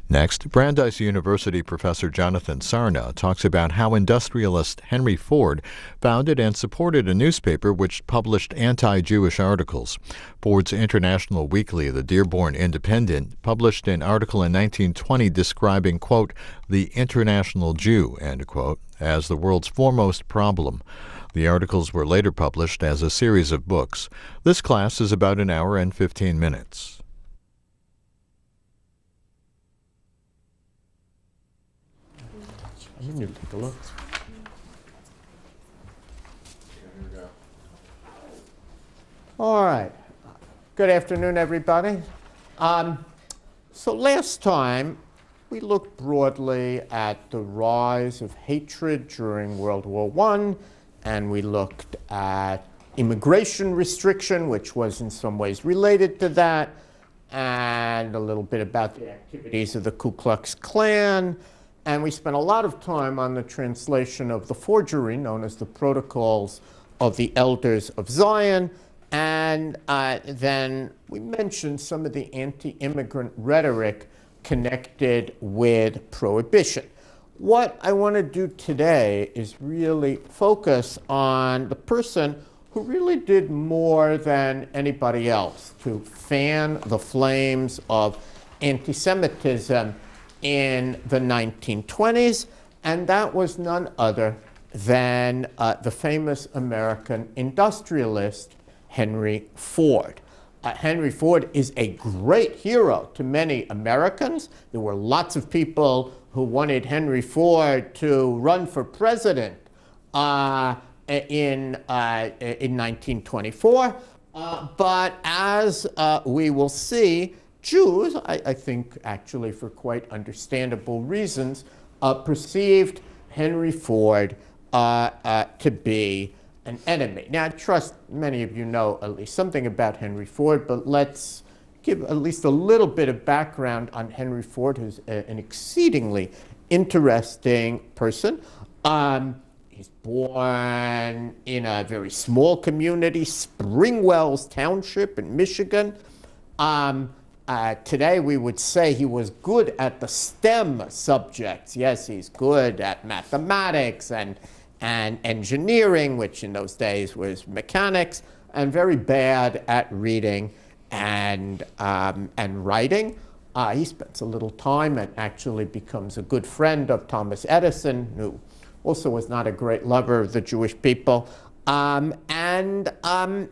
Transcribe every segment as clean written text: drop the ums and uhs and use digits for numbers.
Next, Brandeis University professor Jonathan Sarna talks about how industrialist Henry Ford founded and supported a newspaper which published anti-Jewish articles. Ford's international weekly, the Dearborn Independent, published an article in 1920 describing, quote, the international Jew, end quote, as the world's foremost problem. The articles were later published as a series of books. This class is about an hour and 15 minutes. You take a look. All right. Good afternoon, everybody. So last time, we looked broadly at the rise of hatred during World War I, and we looked at immigration restriction, which was in some ways related to that, and a little bit about the activities of the Ku Klux Klan. And we spent a lot of time on the translation of the forgery known as the Protocols of the Elders of Zion. And then we mentioned some of the anti-immigrant rhetoric connected with prohibition. What I want to do today is really focus on the person who really did more than anybody else to fan the flames of anti-Semitism in the 1920s, and that was none other than the famous American industrialist Henry Ford. Henry Ford is a great hero to many Americans. There were lots of people who wanted Henry Ford to run for president in 1924, but as we will see, Jews, I think actually for quite understandable reasons, perceived Henry Ford to be an enemy. Now, I trust many of you know at least something about Henry Ford, but let's give at least a little bit of background on Henry Ford, who's an exceedingly interesting person. He's born in a very small community, Springwells Township in Michigan. Today we would say he was good at the STEM subjects. Yes, he's good at mathematics and engineering, which in those days was mechanics, and very bad at reading and writing. He spends a little time and actually becomes a good friend of Thomas Edison, who also was not a great lover of the Jewish people.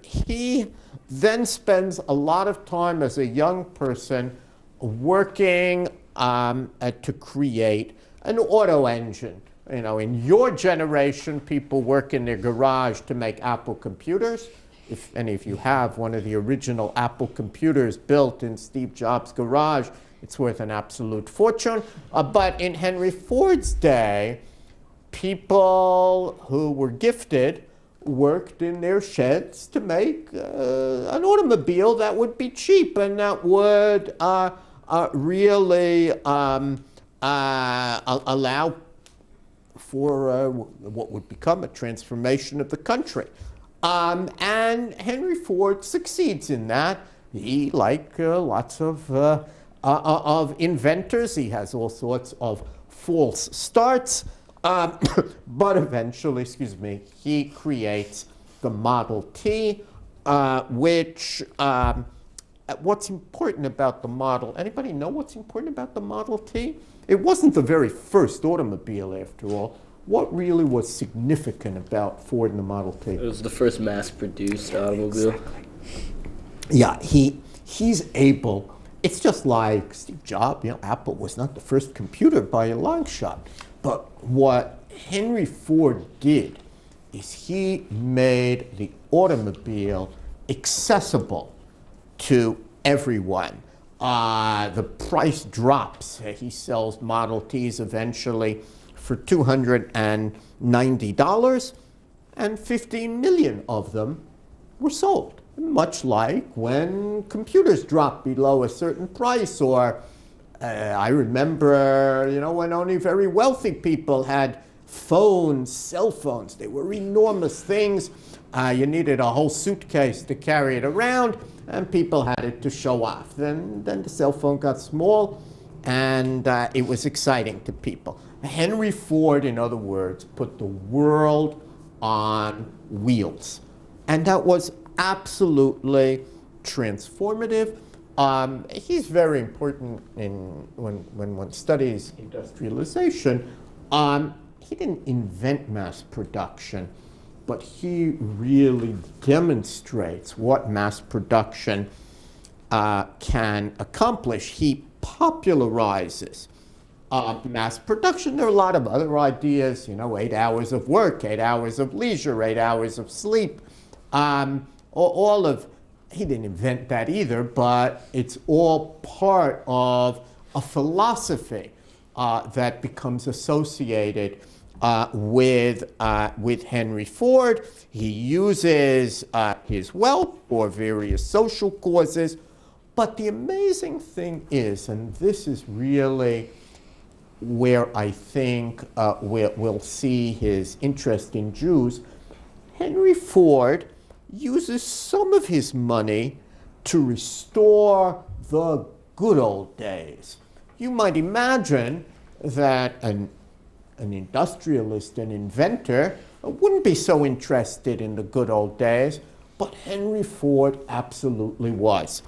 He then spends a lot of time as a young person working to create an auto engine. You know, in your generation, people work in their garage to make Apple computers. If any of you have one of the original Apple computers built in Steve Jobs' garage, it's worth an absolute fortune. But in Henry Ford's day, people who were gifted worked in their sheds to make an automobile that would be cheap and that would really allow for what would become a transformation of the country. And Henry Ford succeeds in that. He, like lots of inventors, he has all sorts of false starts. But eventually, he creates the Model T, which, what's important about the Model, anybody know what's important about the Model T? It wasn't the very first automobile, after all. What really was significant about Ford and the Model T? It was the first mass-produced automobile. Exactly. Yeah, he's able, it's just like Steve Jobs, Apple was not the first computer by a long shot. But what Henry Ford did is he made the automobile accessible to everyone. The price drops. He sells Model Ts eventually for $290, and 15 million of them were sold. Much like when computers drop below a certain price, or I remember, when only very wealthy people had phones, cell phones. They were enormous things. You needed a whole suitcase to carry it around, and people had it to show off. Then the cell phone got small, and it was exciting to people. Henry Ford, in other words, put the world on wheels. And that was absolutely transformative. He's very important when one studies industrialization. He didn't invent mass production, but he really demonstrates what mass production can accomplish. He popularizes mass production. There are a lot of other ideas, 8 hours of work, 8 hours of leisure, 8 hours of sleep. He didn't invent that either, but it's all part of a philosophy that becomes associated with Henry Ford. He uses his wealth for various social causes. But the amazing thing is, and this is really where I think we'll see his interest in Jews, Henry Ford uses some of his money to restore the good old days. You might imagine that an industrialist, an inventor, wouldn't be so interested in the good old days, but Henry Ford absolutely was.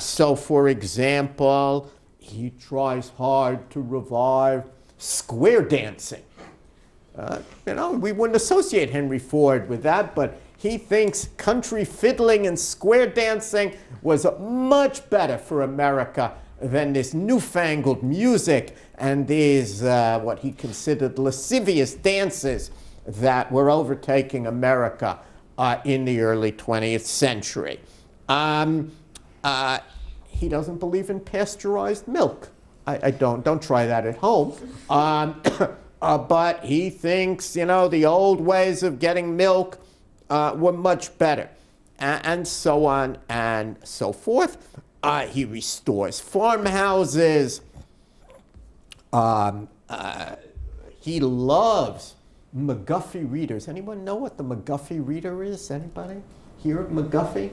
So, for example, he tries hard to revive square dancing. We wouldn't associate Henry Ford with that, but he thinks country fiddling and square dancing was much better for America than this newfangled music and these, what he considered lascivious dances that were overtaking America in the early 20th century. He doesn't believe in pasteurized milk. I don't try that at home. But he thinks, the old ways of getting milk were much better, and so on and so forth. He restores farmhouses. He loves McGuffey readers. Anyone know what the McGuffey reader is? Anybody hear of McGuffey?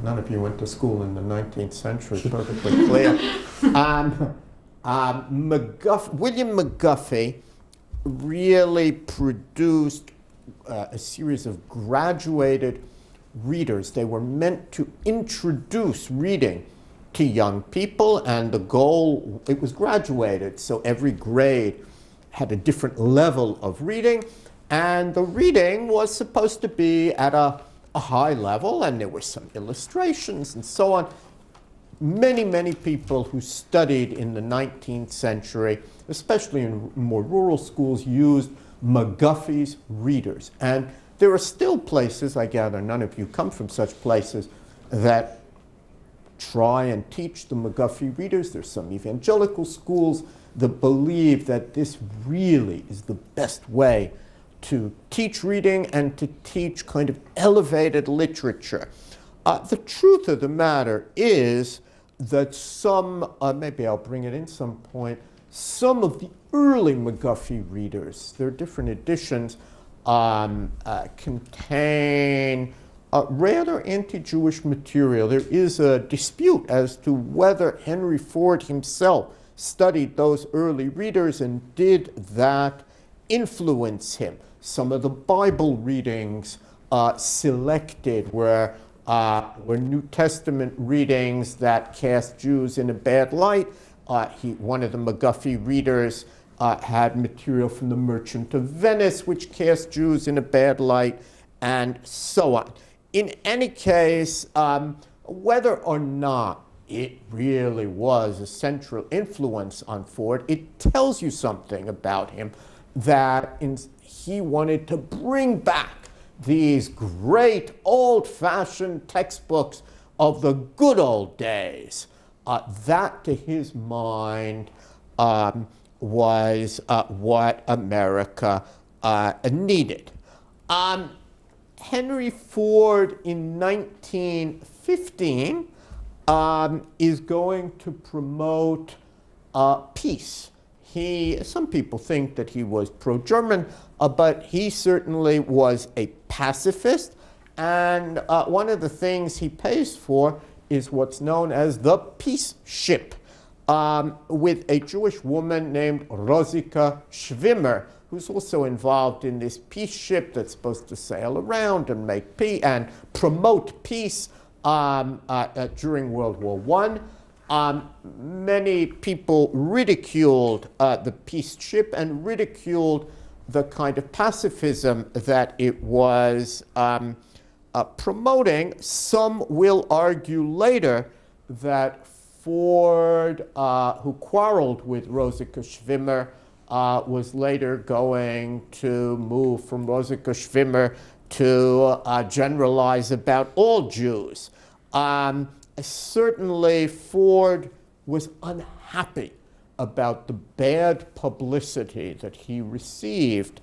None of you went to school in the 19th century, perfectly clear. William McGuffey really produced a series of graduated readers. They were meant to introduce reading to young people, and the goal, it was graduated, so every grade had a different level of reading, and the reading was supposed to be at a high level, and there were some illustrations and so on. Many people who studied in the 19th century, especially in more rural schools, used McGuffey's readers. And there are still places, I gather none of you come from such places, that try and teach the McGuffey readers. There's some evangelical schools that believe that this really is the best way to teach reading and to teach kind of elevated literature. The truth of the matter is that some, maybe I'll bring it in some point, some of the early McGuffey readers, there are different editions, contain rather anti-Jewish material. There is a dispute as to whether Henry Ford himself studied those early readers and did that influence him. Some of the Bible readings selected were New Testament readings that cast Jews in a bad light. One of the McGuffey readers had material from The Merchant of Venice, which cast Jews in a bad light, and so on. In any case, whether or not it really was a central influence on Ford, it tells you something about him, that he wanted to bring back these great old-fashioned textbooks of the good old days. That, to his mind, was what America needed. Henry Ford in 1915 is going to promote peace. Some people think that he was pro-German, but he certainly was a pacifist. And one of the things he pays for is what's known as the peace ship. with a Jewish woman named Rosika Schwimmer, who's also involved in this peace ship that's supposed to sail around and make peace and promote peace during World War I. Many people ridiculed the peace ship and ridiculed the kind of pacifism that it was promoting. Some will argue later that Ford, who quarreled with Rosika Schwimmer, was later going to move from Rosika Schwimmer to generalize about all Jews. Certainly, Ford was unhappy about the bad publicity that he received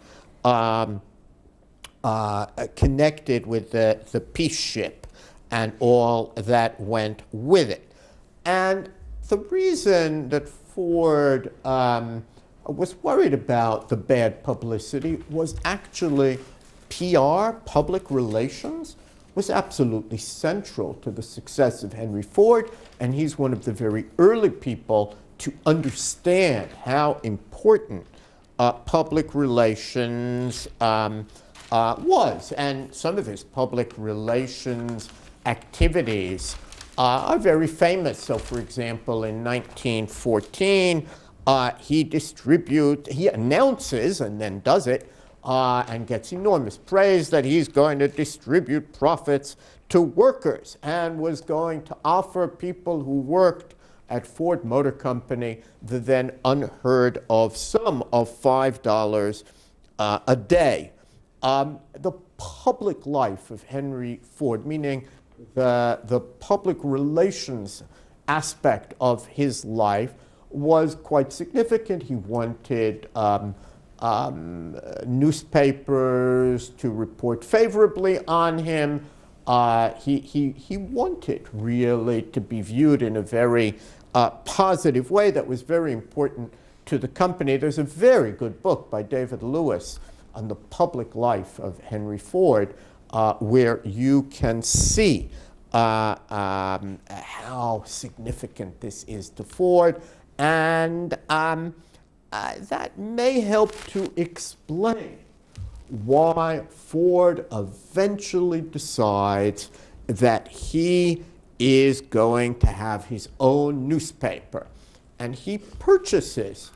connected with the peace ship and all that went with it. And the reason that Ford was worried about the bad publicity was actually PR, public relations, was absolutely central to the success of Henry Ford, and he's one of the very early people to understand how important public relations was. And some of his public relations activities are very famous. So, for example, in 1914, he announces and then does it and gets enormous praise that he's going to distribute profits to workers and was going to offer people who worked at Ford Motor Company the then unheard of sum of $5 a day. The public life of Henry Ford, meaning the public relations aspect of his life, was quite significant. He wanted newspapers to report favorably on him. He wanted really to be viewed in a very positive way that was very important to the company. There's a very good book by David Lewis on the public life of Henry Ford, where you can see how significant this is to Ford, and that may help to explain why Ford eventually decides that he is going to have his own newspaper. And he purchases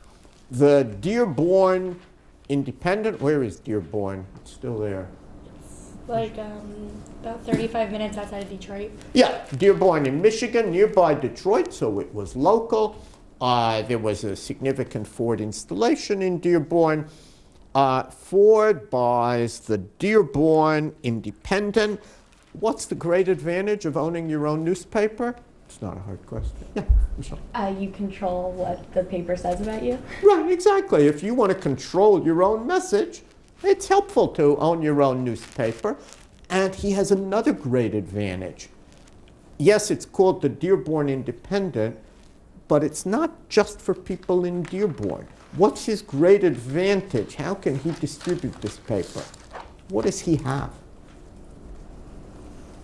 the Dearborn Independent. Where is Dearborn? It's still there. Like about 35 minutes outside of Detroit. Yeah, Dearborn in Michigan, nearby Detroit, so it was local. There was a significant Ford installation in Dearborn. Ford buys the Dearborn Independent. What's the great advantage of owning your own newspaper? It's not a hard question. Yeah, Michelle. You control what the paper says about you. Right, exactly. If you want to control your own message, it's helpful to own your own newspaper. And he has another great advantage. Yes, it's called the Dearborn Independent, but it's not just for people in Dearborn. What's his great advantage? How can he distribute this paper? What does he have?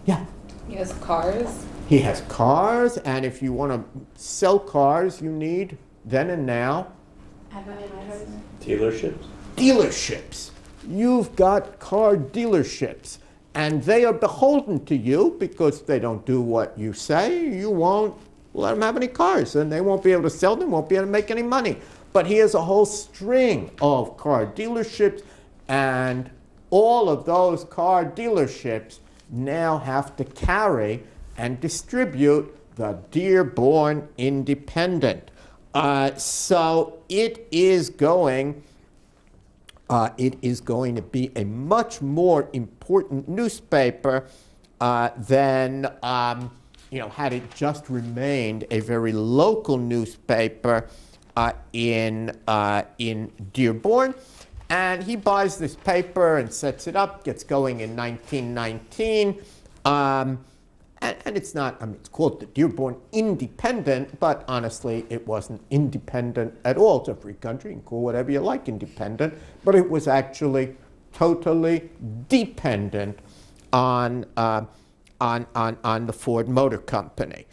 Yeah. He has cars. He has cars, and if you want to sell cars, you need, then and now, Dealerships? dealerships. You've got car dealerships, and they are beholden to you because they don't do what you say. You won't let them have any cars, and they won't be able to sell them, won't be able to make any money. But he has a whole string of car dealerships, and all of those car dealerships now have to carry and distribute the Dearborn Independent. So it is going to be a much more important newspaper than had it just remained a very local newspaper in Dearborn. And he buys this paper and sets it up, gets going in 1919. And it's not, it's called the Dearborn Independent, but honestly, it wasn't independent at all. It's a free country, you can call whatever you like independent, but it was actually totally dependent on the Ford Motor Company.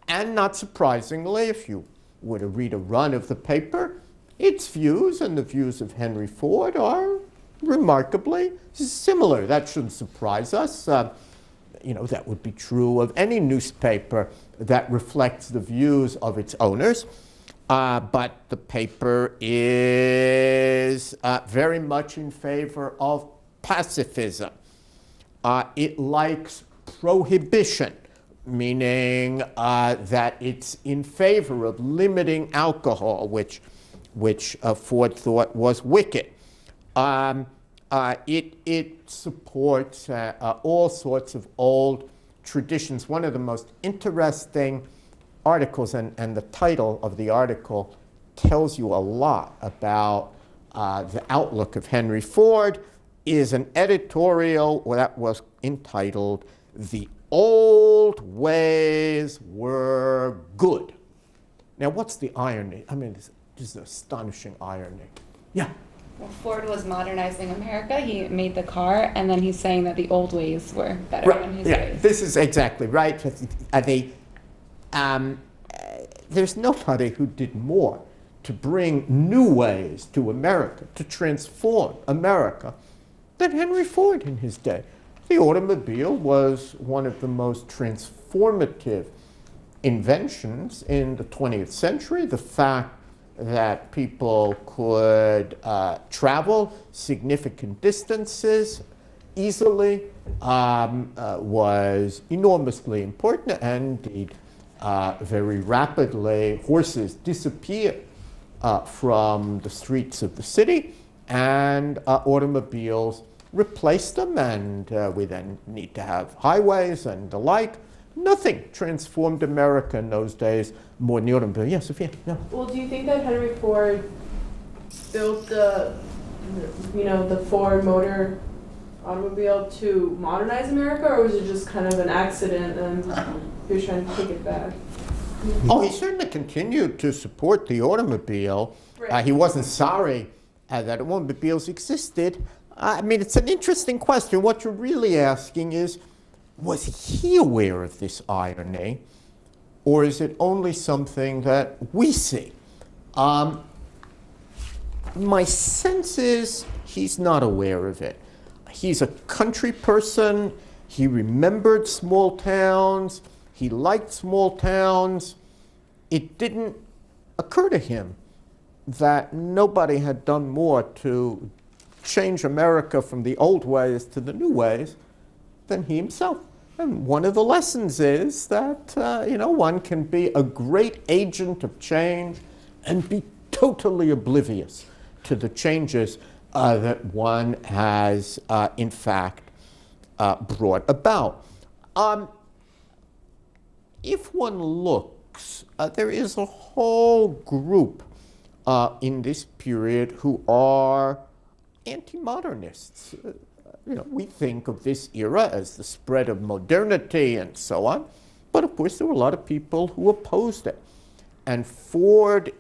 And not surprisingly, if you were to read a run of the paper, its views and the views of Henry Ford are remarkably similar. That shouldn't surprise us. That would be true of any newspaper that reflects the views of its owners. But the paper is very much in favor of pacifism. It likes prohibition, meaning that it's in favor of limiting alcohol, which Ford thought was wicked. It supports all sorts of old traditions. One of the most interesting articles, and the title of the article tells you a lot about the outlook of Henry Ford, is an editorial that was entitled, "The Old Ways Were Good." Now, what's the irony? I mean, this is an astonishing irony. Yeah. Well, Ford was modernizing America. He made the car, and then he's saying that the old ways were better than his ways. This is exactly right. There's nobody who did more to bring new ways to America, to transform America, than Henry Ford in his day. The automobile was one of the most transformative inventions in the 20th century. The fact that people could travel significant distances easily was enormously important, and indeed very rapidly horses disappeared from the streets of the city, and automobiles replaced them, and we then need to have highways and the like. Nothing transformed America in those days more than the automobile. Yes, Sophia? No. Well, do you think that Henry Ford built the Ford motor automobile to modernize America, or was it just kind of an accident and he was trying to take it back? Oh, he certainly continued to support the automobile. Right. He wasn't sorry that automobiles existed. I mean, it's an interesting question. What you're really asking is, was he aware of this irony, or is it only something that we see? My sense is he's not aware of it. He's a country person. He remembered small towns. He liked small towns. It didn't occur to him that nobody had done more to change America from the old ways to the new ways than he himself. And one of the lessons is that one can be a great agent of change and be totally oblivious to the changes that one has in fact brought about. If one looks, there is a whole group in this period who are anti-modernists. We think of this era as the spread of modernity and so on, but of course there were a lot of people who opposed it. And Ford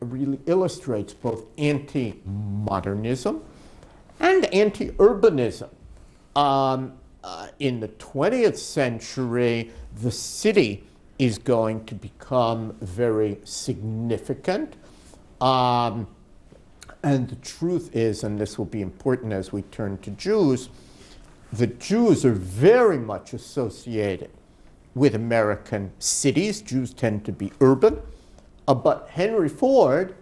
really illustrates both anti-modernism and anti-urbanism. In the 20th century, the city is going to become very significant. And the truth is, and this will be important as we turn to Jews, the Jews are very much associated with American cities. Jews tend to be urban. But Henry Ford,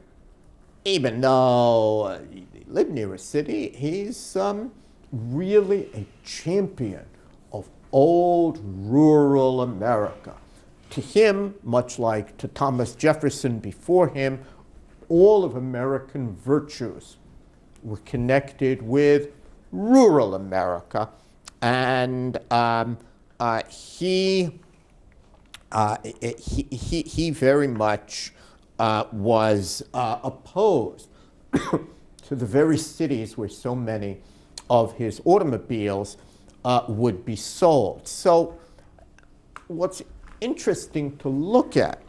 even though he lived near a city, he's really a champion of old rural America. To him, much like to Thomas Jefferson before him, all of American virtues were connected with rural America, and he very much was opposed to the very cities where so many of his automobiles would be sold. So what's interesting to look at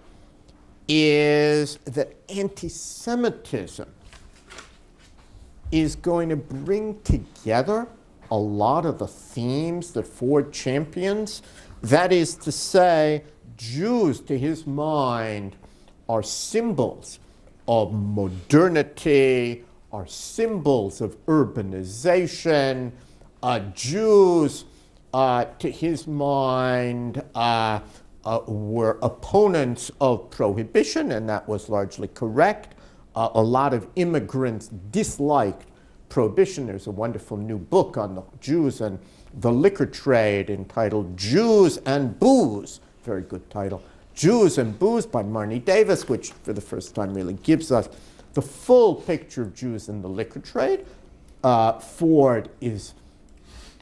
is that anti-Semitism is going to bring together a lot of the themes that Ford champions. That is to say, Jews, to his mind, are symbols of modernity, are symbols of urbanization. Jews, to his mind, were opponents of prohibition, and that was largely correct. A lot of immigrants disliked prohibition. There's a wonderful new book on the Jews and the liquor trade entitled Jews and Booze. Very good title. Jews and Booze by Marnie Davis, which for the first time really gives us the full picture of Jews in the liquor trade. Ford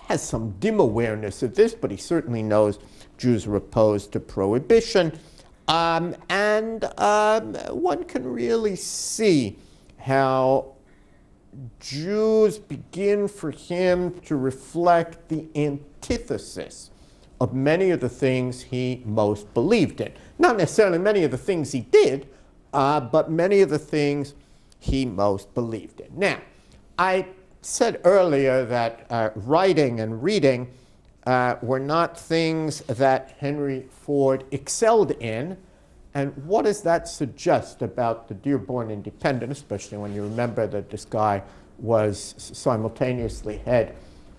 has some dim awareness of this, but he certainly knows Jews are opposed to prohibition. And one can really see how Jews begin for him to reflect the antithesis of many of the things he most believed in. Not necessarily many of the things he did, but many of the things he most believed in. Now, I said earlier that writing and reading were not things that Henry Ford excelled in. And what does that suggest about the Dearborn Independent, especially when you remember that this guy was simultaneously head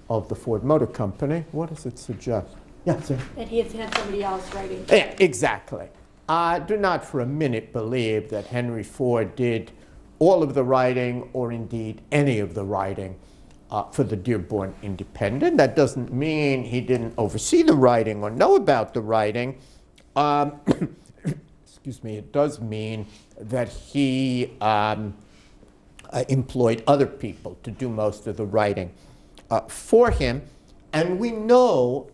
of the Ford Motor Company? What does it suggest? Yes, sir. That he had somebody else writing. Yeah, exactly. I do not for a minute believe that Henry Ford did all of the writing, or indeed any of the writing, for the Dearborn Independent. That doesn't mean he didn't oversee the writing or know about the writing. Excuse me, it does mean that he employed other people to do most of the writing for him. And we know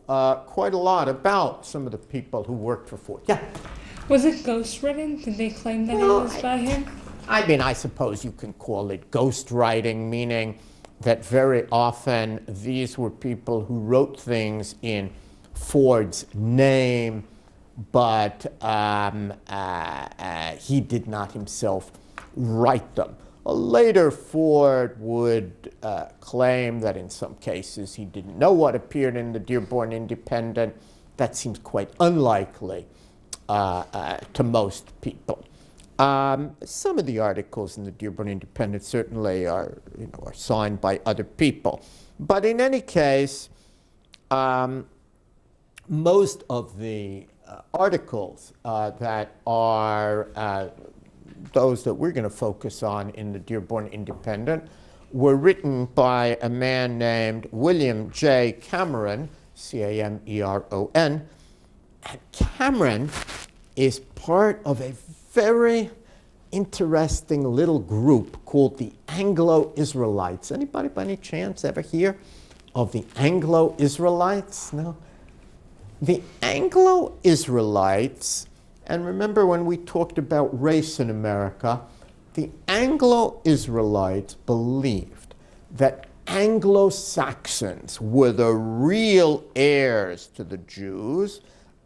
quite a lot about some of the people who worked for Ford. Yeah? Was it ghostwritten? Did they claim that it was by him? I mean, I suppose you can call it ghostwriting, meaning that very often these were people who wrote things in Ford's name, but he did not himself write them. Later, Ford would claim that in some cases he didn't know what appeared in the Dearborn Independent. That seems quite unlikely to most people. Some of the articles in the Dearborn Independent certainly are signed by other people. But in any case, most of the articles that are those that we're going to focus on in the Dearborn Independent were written by a man named William J. Cameron, C-A-M-E-R-O-N. And Cameron is part of a very interesting little group called the Anglo-Israelites. Anybody by any chance ever hear of the Anglo-Israelites? No? The Anglo-Israelites, and remember when we talked about race in America, the Anglo-Israelites believed that Anglo-Saxons were the real heirs to the Jews,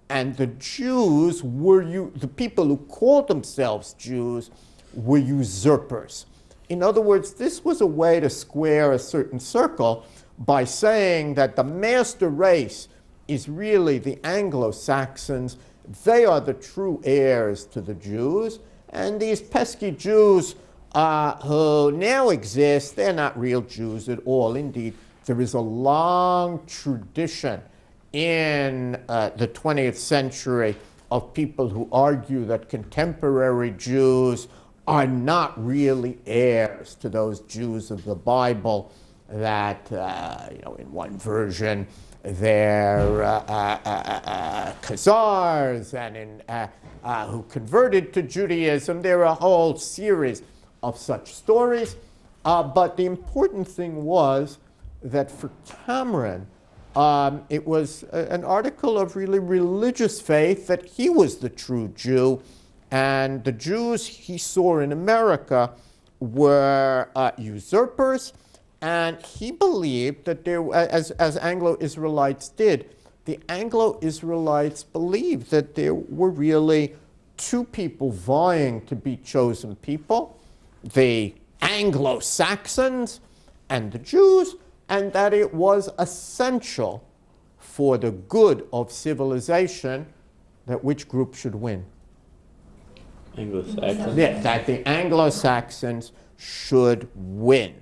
and the Jews were, the people who called themselves Jews were usurpers. In other words, this was a way to square a certain circle by saying that the master race is really the Anglo-Saxons. They are the true heirs to the Jews, and these pesky Jews who now exist, they're not real Jews at all. Indeed, there is a long tradition in the 20th century of people who argue that contemporary Jews are not really heirs to those Jews of the Bible, that, in one version, they're Khazars, and who converted to Judaism. There are a whole series of such stories. But the important thing was that for Cameron, it was an article of really religious faith that he was the true Jew, and the Jews he saw in America were usurpers, and he believed that there, as Anglo-Israelites did, the Anglo-Israelites believed that there were really two people vying to be chosen people, the Anglo-Saxons and the Jews, and that it was essential for the good of civilization, that which group should win? Anglo-Saxon. Yeah, that the Anglo-Saxons should win.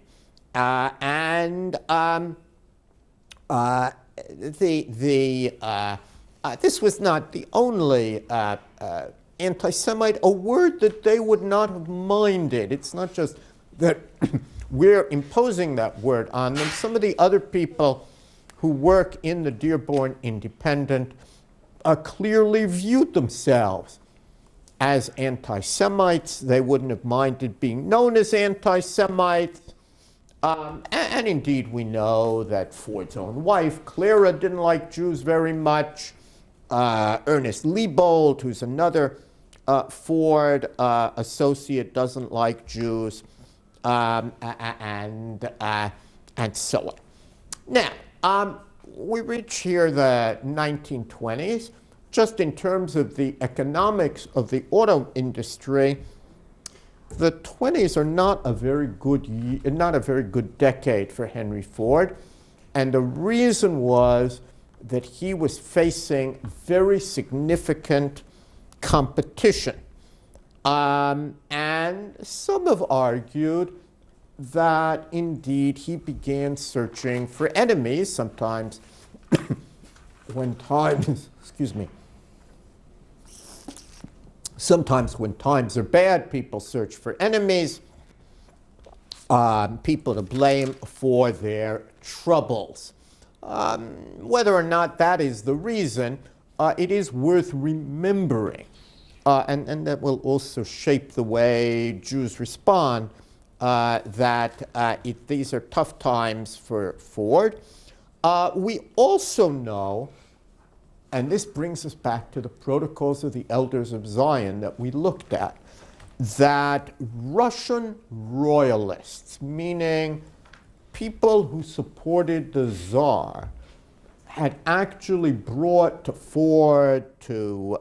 This was not the only anti-Semite, a word that they would not have minded. It's not just that we're imposing that word on them. Some of the other people who work in the Dearborn Independent clearly viewed themselves as anti-Semites. They wouldn't have minded being known as anti-Semites. And indeed, we know that Ford's own wife, Clara, didn't like Jews very much. Ernest Liebold, who's another Ford associate, doesn't like Jews, and so on. Now, we reach here the 1920s. Just in terms of the economics of the auto industry, the 20s are not a very good decade for Henry Ford, and the reason was that he was facing very significant competition. And some have argued that indeed he began searching for enemies, sometimes when times, sometimes when times are bad, people search for enemies, people to blame for their troubles. Whether or not that is the reason, it is worth remembering, and that will also shape the way Jews respond, that these are tough times for Ford. We also know, and this brings us back to the Protocols of the Elders of Zion that we looked at, that Russian royalists, meaning people who supported the Tsar, had actually brought to Ford, to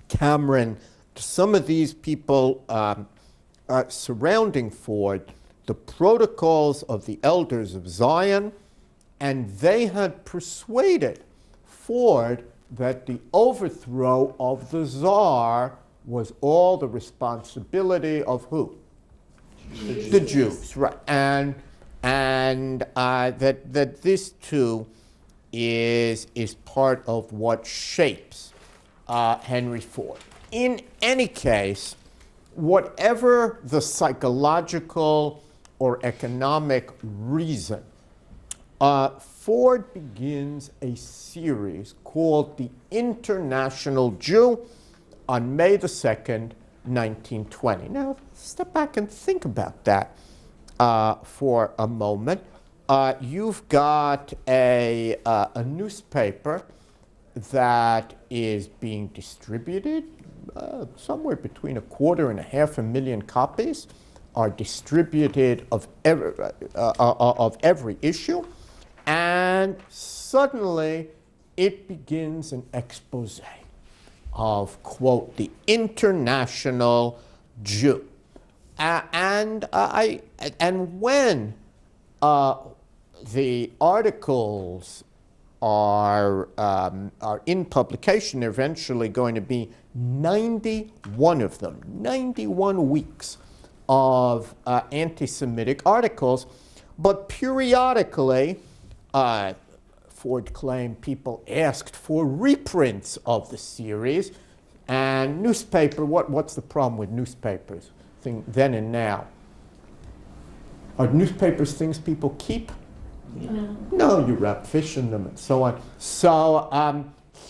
Cameron, to some of these people surrounding Ford, the Protocols of the Elders of Zion, and they had persuaded Ford that the overthrow of the Tsar was all the responsibility of who? The Jews, right? And that this too is part of what shapes Henry Ford. In any case, whatever the psychological or economic reason, Ford begins a series called The International Jew on May the 2nd, 1920. Now, step back and think about that for a moment. You've got a newspaper that is being distributed. Somewhere between 250,000 and 500,000 copies are distributed of every issue. And suddenly, it begins an expose of, quote, the international Jew. And when the articles are in publication, there are eventually going to be 91 of them, 91 weeks of anti-Semitic articles. But periodically, Ford claimed people asked for reprints of the series, and newspaper, what's the problem with newspapers then and now? Are newspapers things people keep? No, you wrap fish in them and so on. So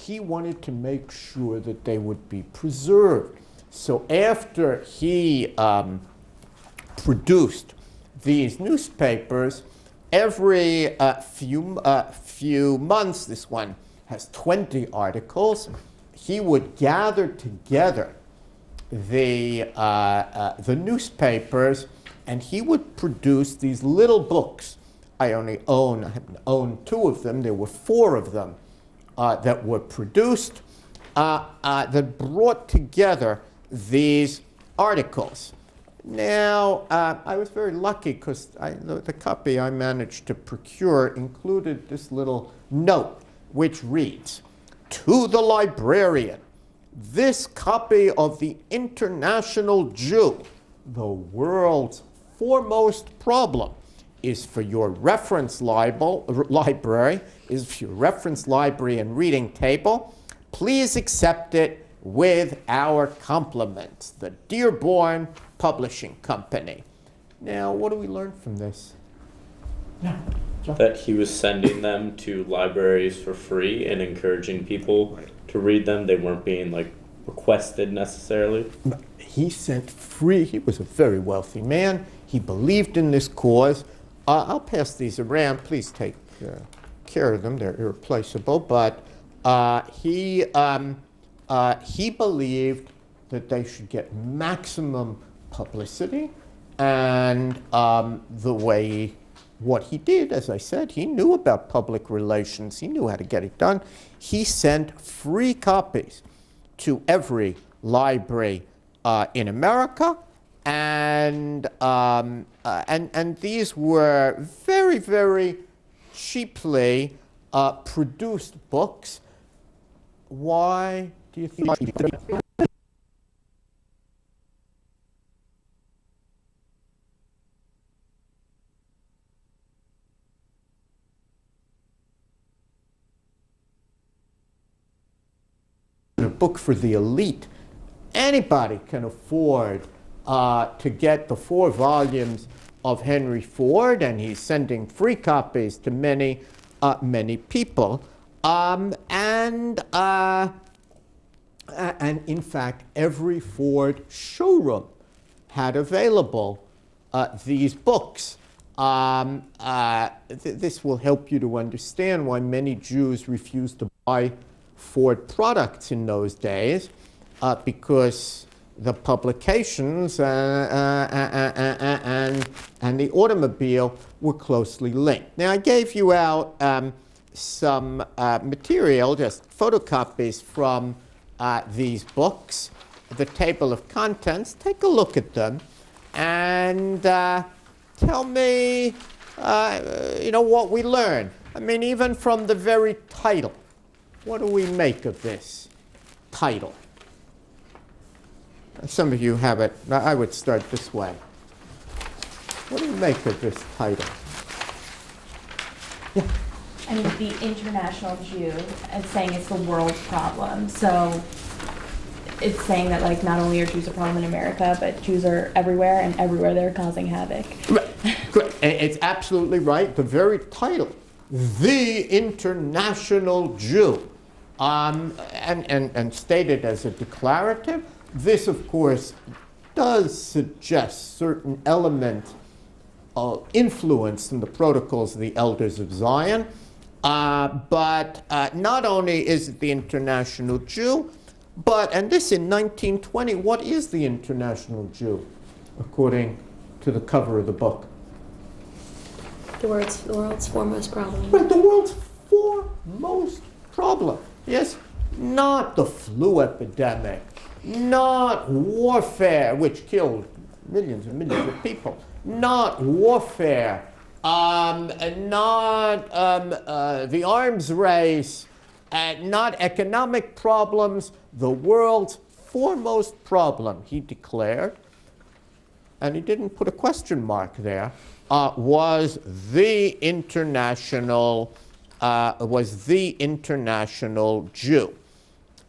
he wanted to make sure that they would be preserved. So after he produced these newspapers, every few months, this one has 20 articles, he would gather together the newspapers, and he would produce these little books. I happen to own 2 of them. There were 4 of them that were produced that brought together these articles. Now, I was very lucky because the copy I managed to procure included this little note which reads, "To the librarian, this copy of the International Jew, the world's foremost problem, is for your reference library and reading table. Please accept it with our compliments, the Dearborn Publishing Company." Now, what do we learn from this? Yeah. That he was sending them to libraries for free and encouraging people to read them. They weren't being requested necessarily. He sent free. He was a very wealthy man. He believed in this cause. I'll pass these around. Please take care of them. They're irreplaceable. But he believed that they should get maximum publicity, and what he did, as I said, he knew about public relations. He knew how to get it done. He sent free copies to every library in America, and these were very, very cheaply produced books. Why do you think? A book for the elite. Anybody can afford to get the 4 volumes of Henry Ford, and he's sending free copies to many, many people. And in fact, every Ford showroom had available these books. This will help you to understand why many Jews refused to buy Ford products in those days, because the publications and the automobile were closely linked. Now, I gave you out some material, just photocopies from these books, the table of contents. Take a look at them and tell me, what we learned. I mean, even from the very title. What do we make of this title? Some of you have it. I would start this way. What do you make of this title? Yeah. I mean, the international Jew, it's saying it's the world's problem. So it's saying that, not only are Jews a problem in America, but Jews are everywhere, and everywhere they're causing havoc. Right. Good. It's absolutely right. The very title, The International Jew, and stated as a declarative. This, of course, does suggest certain element of influence in the protocols of the Elders of Zion. But not only is it the International Jew, but, and this in 1920, what is the International Jew, according to the cover of the book? The world's foremost problem. Right, the world's foremost problem. Yes, not the flu epidemic, not warfare, which killed millions and millions of people, not warfare, not the arms race, not economic problems. The world's foremost problem, he declared, and he didn't put a question mark there, was the international Jew.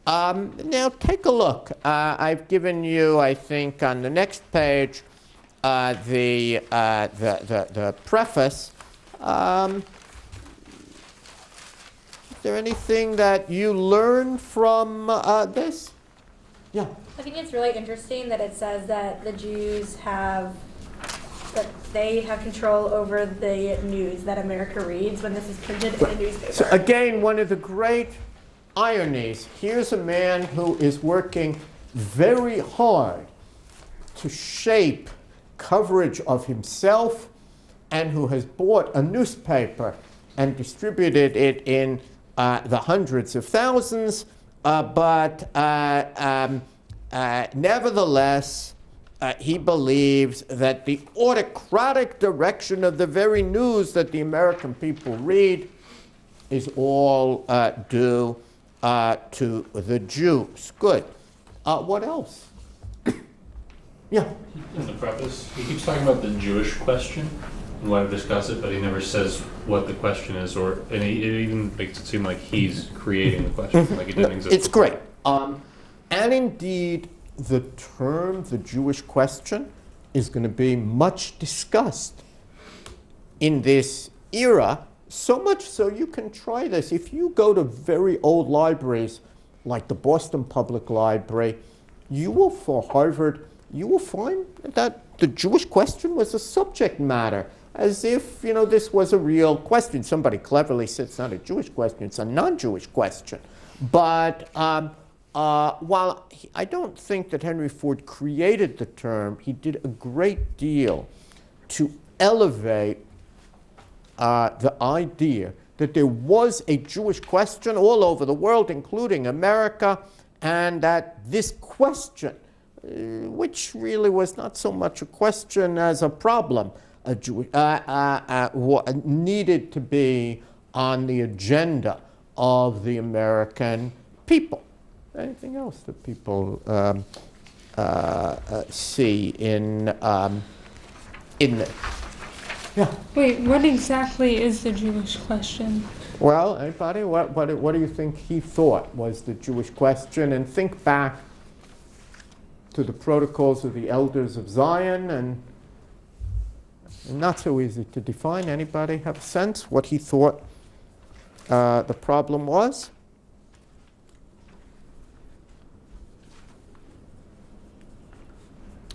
Now take a look. I've given you, I think, on the next page, the preface. Is there anything that you learned from this? Yeah. I think it's really interesting that it says that the Jews have control over the news that America reads when this is printed in a newspaper. So again, one of the great ironies. Here's a man who is working very hard to shape coverage of himself and who has bought a newspaper and distributed it in the hundreds of thousands, but nevertheless, he believes that the autocratic direction of the very news that the American people read is all due to the Jews. Good. What else? Yeah. In the preface, he keeps talking about the Jewish question and why to discuss it, but he never says what the question is, and it even makes it seem like he's creating the question, like it didn't exist. It's great. And indeed, the term, the Jewish question, is going to be much discussed in this era, so much so you can try this. If you go to very old libraries, like the Boston Public Library, you will, for Harvard, you will find that the Jewish question was a subject matter, as if, this was a real question. Somebody cleverly said it's not a Jewish question, it's a non-Jewish question. But while I don't think that Henry Ford created the term, he did a great deal to elevate the idea that there was a Jewish question all over the world, including America, and that this question, which really was not so much a question as a problem, needed to be on the agenda of the American people. Anything else that people see in this? Yeah. Wait, what exactly is the Jewish question? Well, anybody, what do you think he thought was the Jewish question? And think back to the protocols of the elders of Zion, and not so easy to define. Anybody have a sense what he thought the problem was?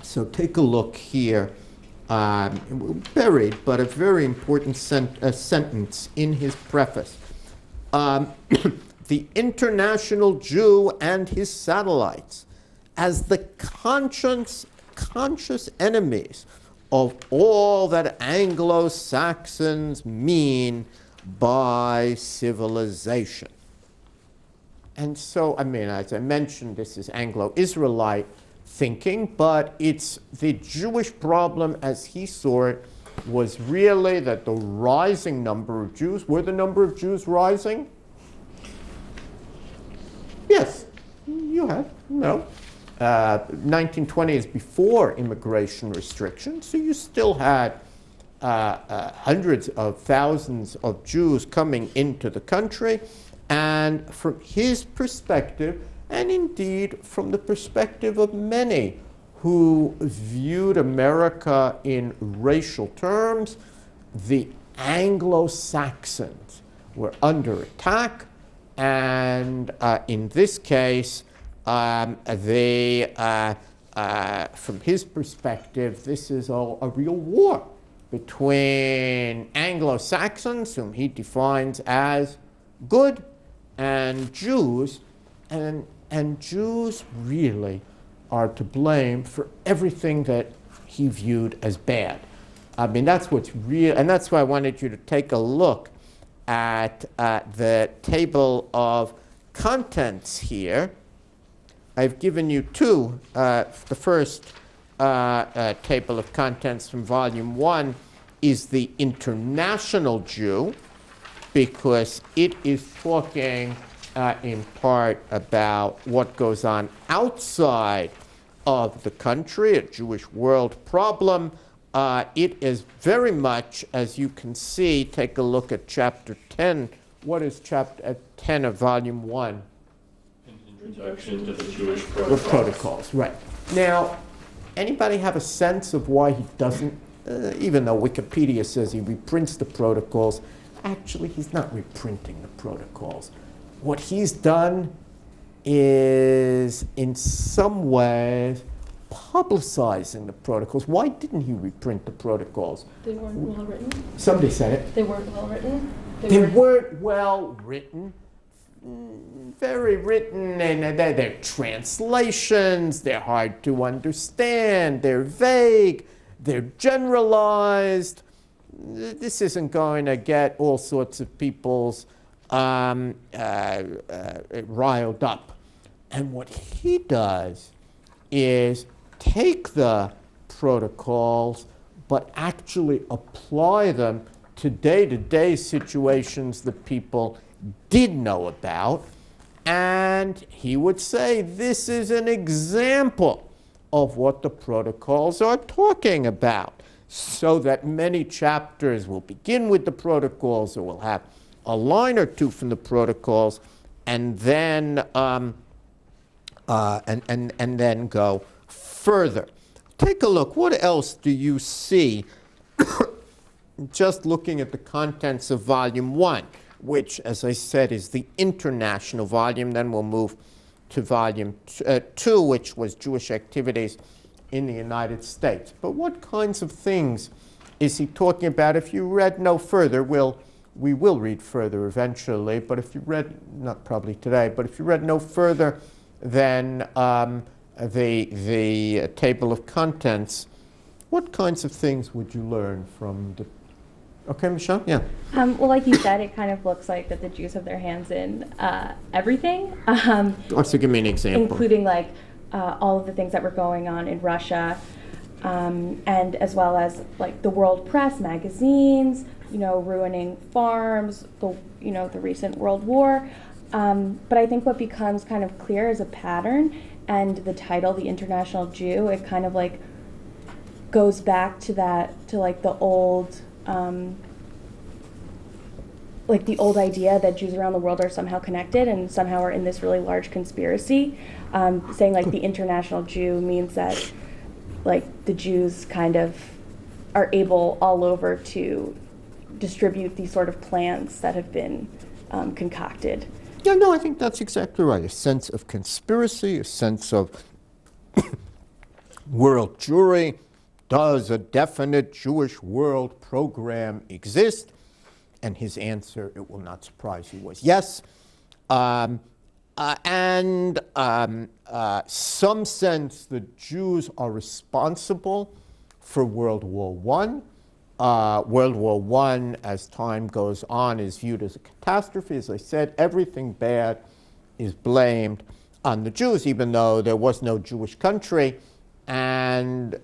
So take a look here. Buried, but a very important sentence in his preface. The international Jew and his satellites as the conscious enemies of all that Anglo-Saxons mean by civilization. And so, as I mentioned, this is Anglo-Israelite thinking, but it's the Jewish problem as he saw it was really that the rising number of Jews, were the number of Jews rising? Yes, you have, no. 1920 is before immigration restrictions, so you still had hundreds of thousands of Jews coming into the country, and from his perspective, and indeed from the perspective of many who viewed America in racial terms, the Anglo-Saxons were under attack, and in this case, from his perspective, this is a real war between Anglo-Saxons, whom he defines as good, and Jews, and Jews really are to blame for everything that he viewed as bad. That's what's real, and that's why I wanted you to take a look at the table of contents here. I've given you two. The first table of contents from Volume 1 is the international Jew, because it is talking in part about what goes on outside of the country, a Jewish world problem. It is very much, as you can see, take a look at Chapter 10. What is Chapter 10 of Volume 1? Introduction to the Jewish The protocols, right. Now, anybody have a sense of why he doesn't, even though Wikipedia says he reprints the protocols, actually he's not reprinting the protocols. What he's done is, in some ways, publicizing the protocols. Why didn't he reprint the protocols? They weren't well written. Somebody said it. They weren't well written. They weren't well written. Very written, and they're translations. They're hard to understand. They're vague. They're generalized. This isn't going to get all sorts of people's riled up. And what he does is take the protocols, but actually apply them to day-to-day situations that people did know about. And he would say this is an example of what the protocols are talking about, so that many chapters will begin with the protocols or will have a line or two from the protocols, and then and then go further. Take a look. What else do you see just looking at the contents of Volume 1, which, as I said, is the international volume? Then we'll move to Volume 2, which was Jewish activities in the United States. But what kinds of things is he talking about? If you read no further, we will read further eventually, but if you read, not probably today, but if you read no further than the table of contents, what kinds of things would you learn from the... Okay, Michelle? Yeah. Well, like you said, it kind of looks like that the Jews have their hands in everything. Also, give me an example. Including like all of the things that were going on in Russia, and as well as like the world press, magazines, ruining farms, the recent World War. But I think what becomes kind of clear is a pattern, and the title, The International Jew, it kind of like goes back to like the old idea that Jews around the world are somehow connected and somehow are in this really large conspiracy, saying like the international Jew means that like the Jews kind of are able all over to distribute these sort of plans that have been concocted. Yeah, no, I think that's exactly right. A sense of conspiracy, a sense of world Jewry. Does a definite Jewish world program exist? And his answer, it will not surprise you, was yes. Some sense the Jews are responsible for World War I. World War I, as time goes on, is viewed as a catastrophe. As I said, everything bad is blamed on the Jews, even though there was no Jewish country, and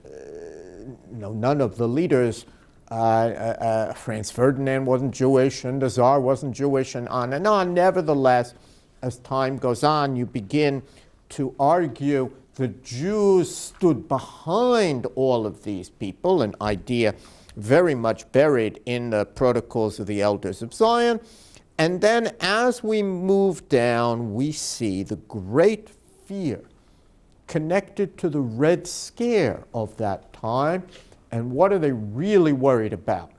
none of the leaders, Franz Ferdinand wasn't Jewish, and the Tsar wasn't Jewish, and on and on. Nevertheless, as time goes on, you begin to argue the Jews stood behind all of these people, an idea very much buried in the protocols of the Elders of Zion. And then as we move down, we see the great fear connected to the Red Scare of that time, and what are they really worried about?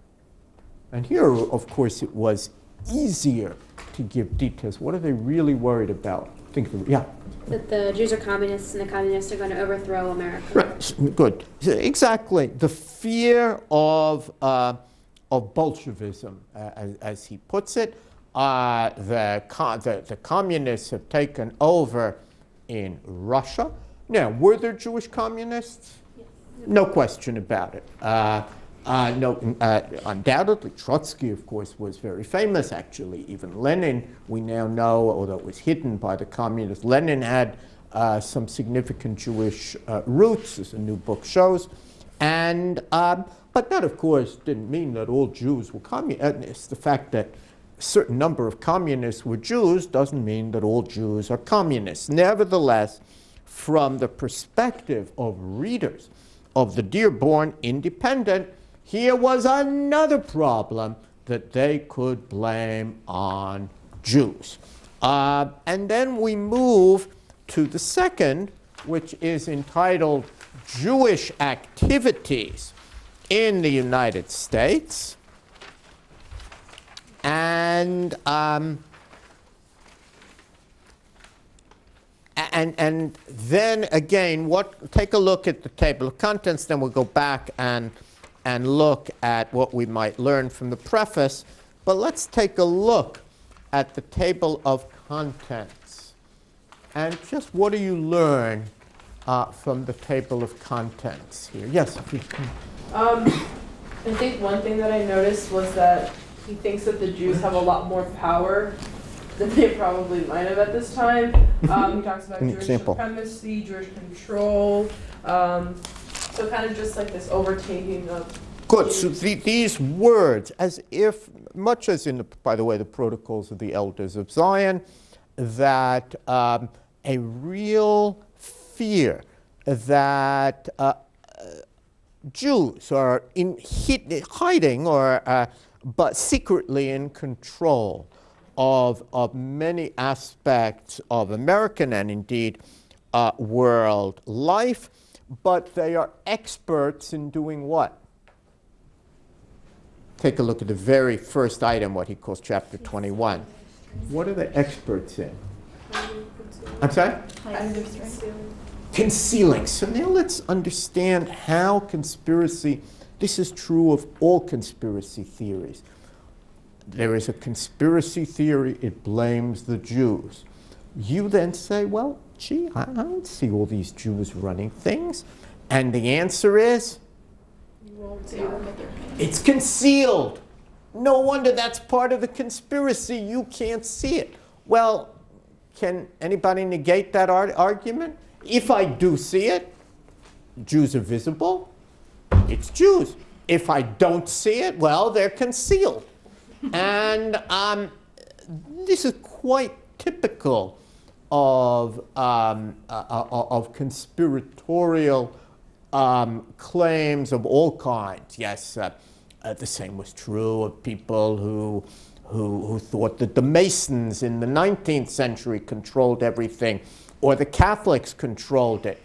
And here, of course, it was easier to give details. What are they really worried about? Think of it, yeah. That the Jews are communists and the communists are going to overthrow America. Right, good. Exactly. The fear of Bolshevism, as he puts it. The communists have taken over in Russia. Now, were there Jewish communists? Yes. No question about it. Undoubtedly, Trotsky, of course, was very famous, actually. Even Lenin, we now know, although it was hidden by the communists, Lenin had some significant Jewish roots, as a new book shows. And, but that, of course, didn't mean that all Jews were communists. The fact that a certain number of communists were Jews doesn't mean that all Jews are communists. Nevertheless, from the perspective of readers of the Dearborn Independent, here was another problem that they could blame on Jews. And then we move to the second, which is entitled Jewish Activities in the United States. And then again, take a look at the table of contents, then we'll go back and look at what we might learn from the preface. But let's take a look at the table of contents. And just what do you learn from the table of contents here? Yes? I think one thing that I noticed was that he thinks that the Jews have a lot more power than they probably might have at this time. He talks about Jewish supremacy, Jewish control, so kind of just like this overtaking of Good. So these words, as if, much as in, by the way, the Protocols of the Elders of Zion, that a real fear that Jews are hiding or but secretly in control of many aspects of American and indeed world life, but they are experts in doing what? Take a look at the very first item, what he calls chapter 21. What are they experts in? I'm sorry? Concealing. So now let's understand how conspiracy, this is true of all conspiracy theories. There is a conspiracy theory, it blames the Jews. You then say, well, gee, I don't see all these Jews running things. And the answer is? It's concealed. No wonder that's part of the conspiracy. You can't see it. Well, can anybody negate that argument? If I do see it, Jews are visible. It's Jews. If I don't see it, well, they're concealed. And this is quite typical of conspiratorial claims of all kinds. Yes, the same was true of people who thought that the Masons in the 19th century controlled everything, or the Catholics controlled it.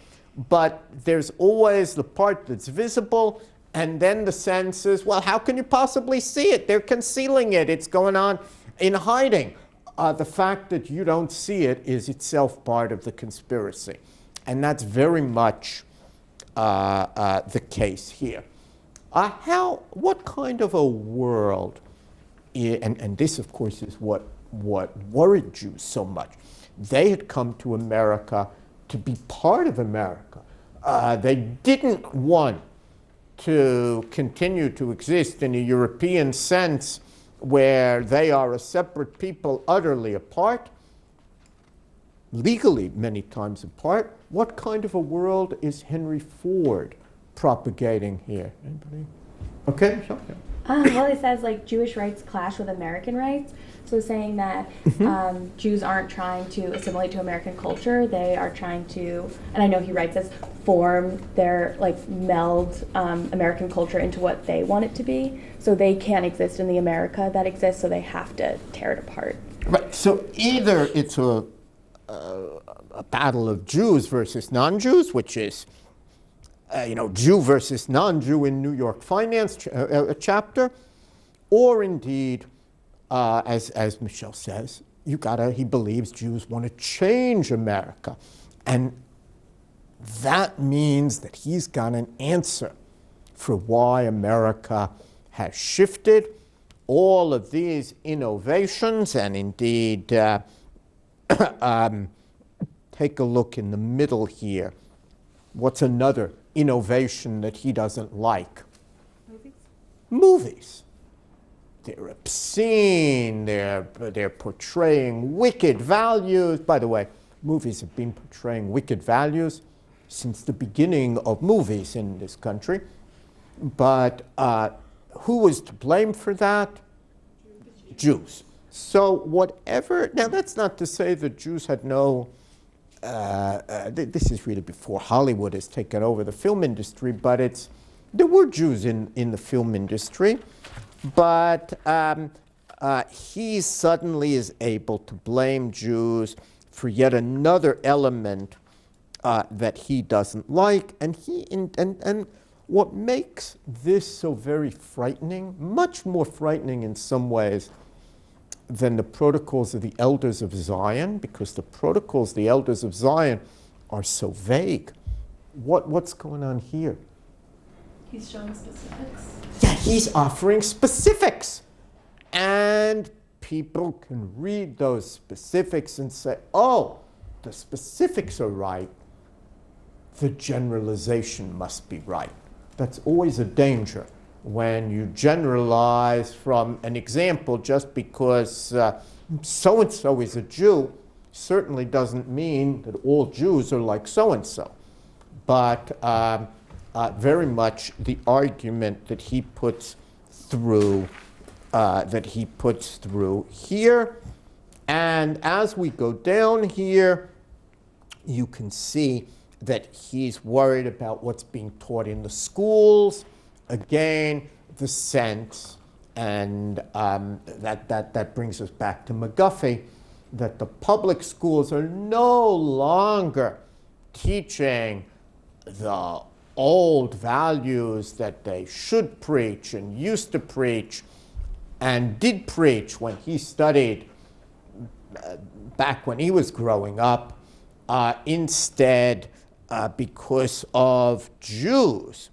But there's always the part that's visible, and then the sense is, well, how can you possibly see it? They're concealing it. It's going on in hiding. The fact that you don't see it is itself part of the conspiracy. And that's very much the case here. What kind of a world, and this, of course, is what worried Jews so much. They had come to America to be part of America. They didn't want to continue to exist in a European sense where they are a separate people utterly apart, legally many times apart. What kind of a world is Henry Ford propagating here? Anybody? Okay, okay. Well, it says like Jewish rights clash with American rights. So saying that Jews aren't trying to assimilate to American culture, they are trying to, and I know he writes this, form their, meld American culture into what they want it to be. So they can't exist in the America that exists, so they have to tear it apart. Right, so either it's a battle of Jews versus non-Jews, which is, Jew versus non-Jew in New York Finance chapter, or indeed, as Michel says, he believes Jews want to change America. And that means that he's got an answer for why America has shifted. All of these innovations, and indeed, take a look in the middle here. What's another innovation that he doesn't like? Movies. They're obscene, they're portraying wicked values. By the way, movies have been portraying wicked values since the beginning of movies in this country. But who was to blame for that? Jews. So whatever, now that's not to say that Jews had no, this is really before Hollywood has taken over the film industry, but there were Jews in the film industry. But he suddenly is able to blame Jews for yet another element that he doesn't like, and what makes this so very frightening, much more frightening in some ways than the Protocols of the Elders of Zion, because the Protocols of the Elders of Zion are so vague. What's going on here? He's showing specifics. Yeah, he's offering specifics. And people can read those specifics and say, oh, the specifics are right. The generalization must be right. That's always a danger when you generalize from an example just because so-and-so is a Jew certainly doesn't mean that all Jews are like so-and-so. But very much the argument that he puts through here. And as we go down here, you can see that he's worried about what's being taught in the schools. Again, the sense, and that brings us back to McGuffey, that the public schools are no longer teaching the old values that they should preach and used to preach and did preach when he studied back when he was growing up. Instead, because of Jews,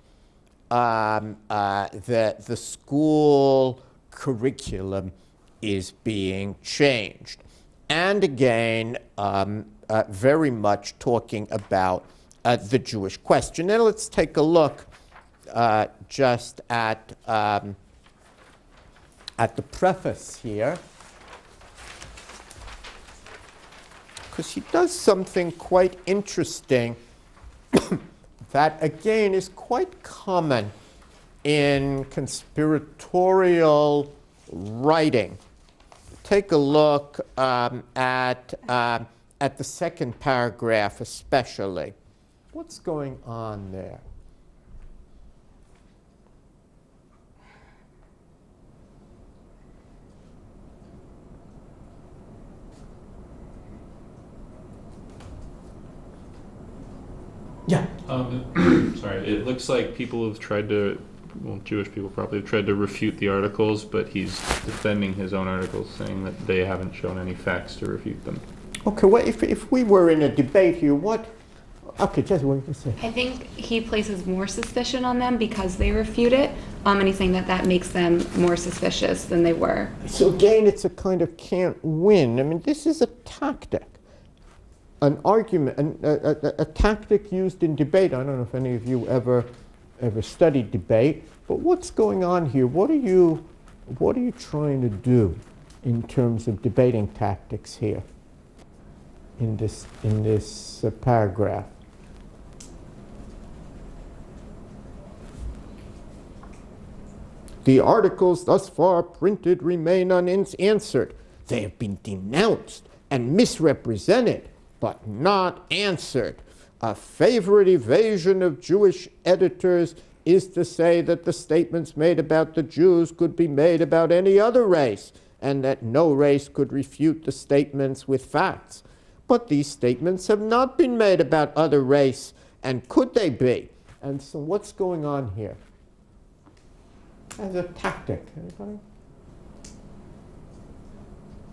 the school curriculum is being changed. And again, very much talking about the Jewish question. Now let's take a look just at the preface here, because he does something quite interesting that, again, is quite common in conspiratorial writing. Take a look at the second paragraph especially. What's going on there? Yeah. Sorry, it looks like people have tried to, well, Jewish people probably have tried to refute the articles, but he's defending his own articles, saying that they haven't shown any facts to refute them. Okay, well, if we were in a debate here, what? Okay, Jesse, what do you say? I think he places more suspicion on them because they refute it, and he's saying that that makes them more suspicious than they were. So again, it's a kind of can't win. I mean, this is a tactic, an argument, a tactic used in debate. I don't know if any of you ever studied debate, but what's going on here? What are you trying to do in terms of debating tactics here in this paragraph? The articles thus far printed remain unanswered. They have been denounced and misrepresented, but not answered. A favorite evasion of Jewish editors is to say that the statements made about the Jews could be made about any other race, and that no race could refute the statements with facts. But these statements have not been made about other race, and could they be? And so what's going on here? As a tactic, anybody?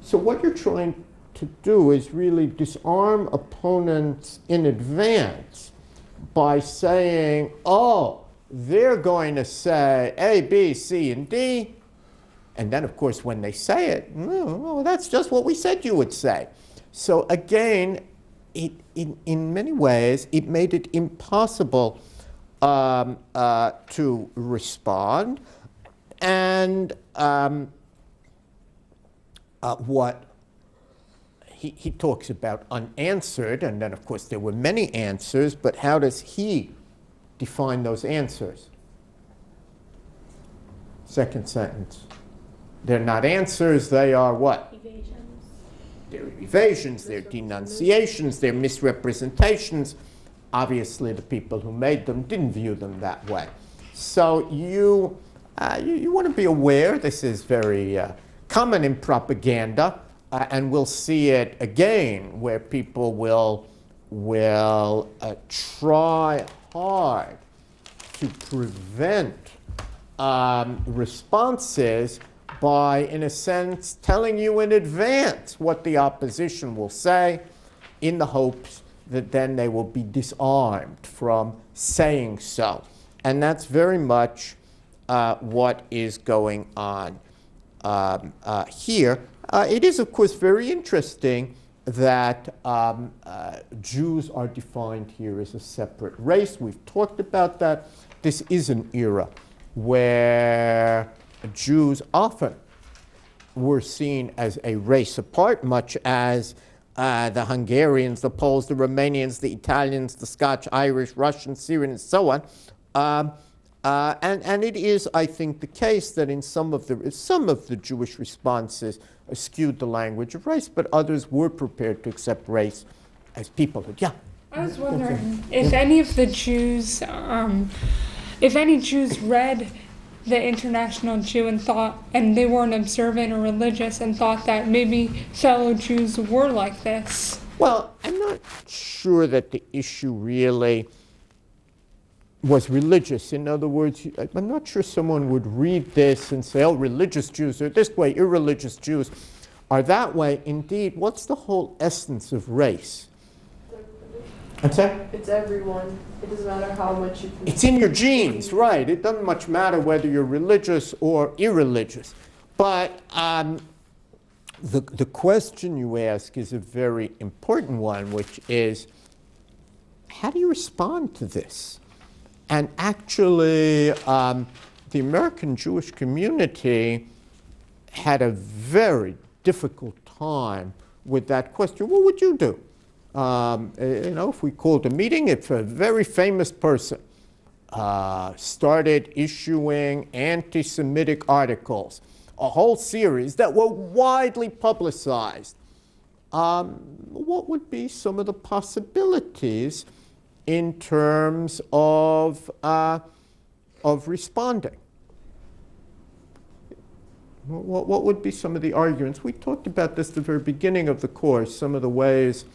So what you're trying to do is really disarm opponents in advance by saying, oh, they're going to say A, B, C, and D. And then, of course, when they say it, well, that's just what we said you would say. So again, in many ways, it made it impossible to respond. And what he talks about unanswered, and then, of course, there were many answers, but how does he define those answers? Second sentence. They're not answers, they are what? Evasions. They're evasions, they're denunciations, they're misrepresentations. Obviously, the people who made them didn't view them that way. So you want to be aware, this is very common in propaganda, and we'll see it again, where people will try hard to prevent responses by, in a sense, telling you in advance what the opposition will say, in the hopes that then they will be disarmed from saying so. And that's very much what is going on here. It is, of course, very interesting that Jews are defined here as a separate race. We've talked about that. This is an era where Jews often were seen as a race apart, much as the Hungarians, the Poles, the Romanians, the Italians, the Scotch, Irish, Russian, Syrian, and so on And it is, I think, the case that in some of the Jewish responses skewed the language of race, but others were prepared to accept race as peoplehood. Yeah. I was wondering if any of the Jews, if any Jews read the International Jew and they weren't observant or religious and thought that maybe fellow Jews were like this. Well, I'm not sure that the issue really was religious. In other words, I'm not sure someone would read this and say, oh, religious Jews are this way, irreligious Jews are that way. Indeed, what's the whole essence of race? What's that? It's everyone. It doesn't matter how much you can. It's in your genes, right. It doesn't much matter whether you're religious or irreligious. But the question you ask is a very important one, which is, how do you respond to this? And actually, the American Jewish community had a very difficult time with that question. What would you do? If we called a meeting, if a very famous person started issuing anti-Semitic articles, a whole series that were widely publicized, what would be some of the possibilities in terms of responding? What would be some of the arguments? We talked about this at the very beginning of the course, some of the ways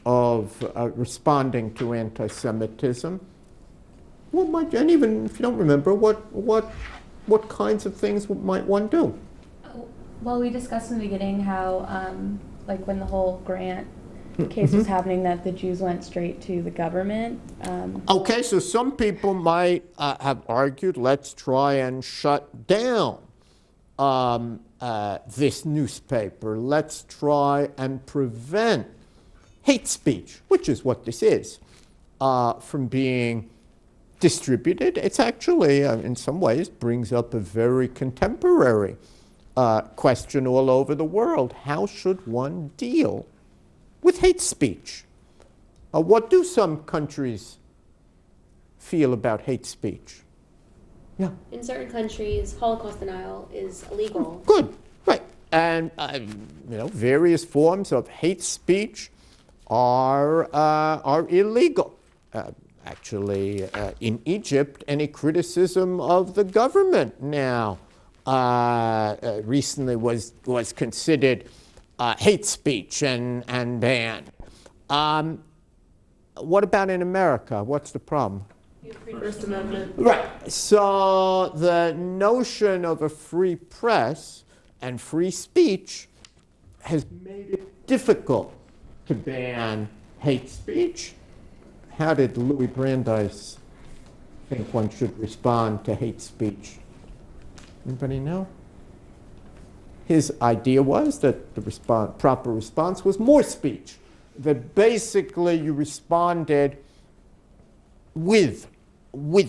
of responding to anti-Semitism. What might, and even if you don't remember, what kinds of things might one do? Well, we discussed in the beginning how, like when the whole Grant case was happening, that the Jews went straight to the government. Okay, so some people might have argued, let's try and shut down this newspaper. Let's try and prevent hate speech, which is what this is, from being distributed. It's actually, in some ways, brings up a very contemporary question all over the world. How should one deal with hate speech? What do some countries feel about hate speech? Yeah. In certain countries, Holocaust denial is illegal. Good, right. And various forms of hate speech are illegal. Actually, in Egypt, any criticism of the government now recently was considered hate speech and banned. What about in America? What's the problem? First Amendment. Right. So the notion of a free press and free speech has made it difficult to ban hate speech. How did Louis Brandeis think one should respond to hate speech? Anybody know? His idea was that the proper response was more speech, that basically you responded with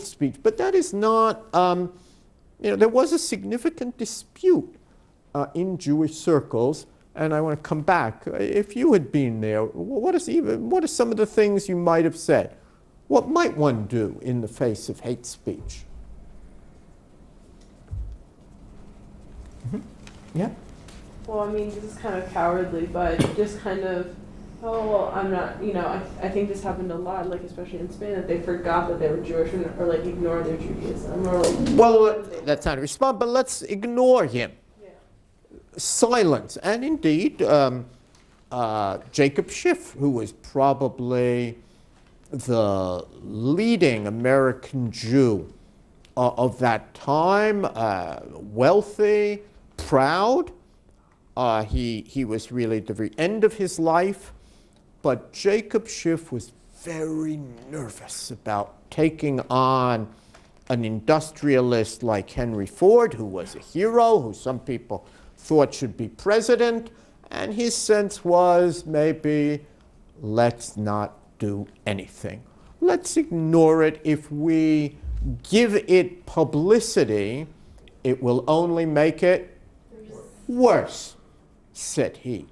speech. But that is not, there was a significant dispute in Jewish circles, and I want to come back. If you had been there, what are some of the things you might have said? What might one do in the face of hate speech? Yeah? Well, I mean, this is kind of cowardly, but just kind of, oh, well, I'm not, I think this happened a lot, like, especially in Spain, that they forgot that they were Jewish or like, ignored their Judaism. Or, like, well, that's not a response, but let's ignore him. Yeah. Silence. And indeed, Jacob Schiff, who was probably the leading American Jew of that time, wealthy, proud. He was really at the very end of his life, but Jacob Schiff was very nervous about taking on an industrialist like Henry Ford, who was a hero, who some people thought should be president, and his sense was maybe let's not do anything. Let's ignore it. If we give it publicity, it will only make it worse, said he.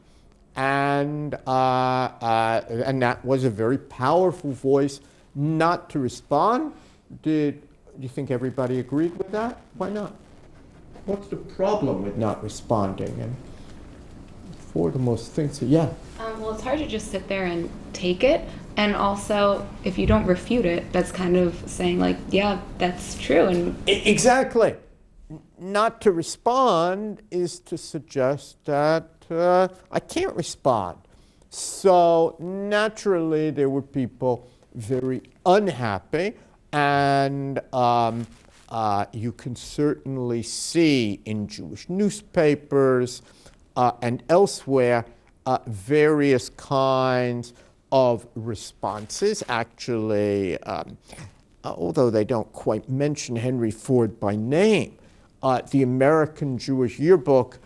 And that was a very powerful voice. Not to respond, did Do you think everybody agreed with that? Why not? What's the problem with not responding? And Ford almost thinks that, yeah. Well, it's hard to just sit there and take it. And also, if you don't refute it, that's kind of saying like, yeah, that's true. And Exactly. Not to respond is to suggest that I can't respond. So naturally, there were people very unhappy, and you can certainly see in Jewish newspapers and elsewhere various kinds of responses. Actually, although they don't quite mention Henry Ford by name, the American Jewish Yearbook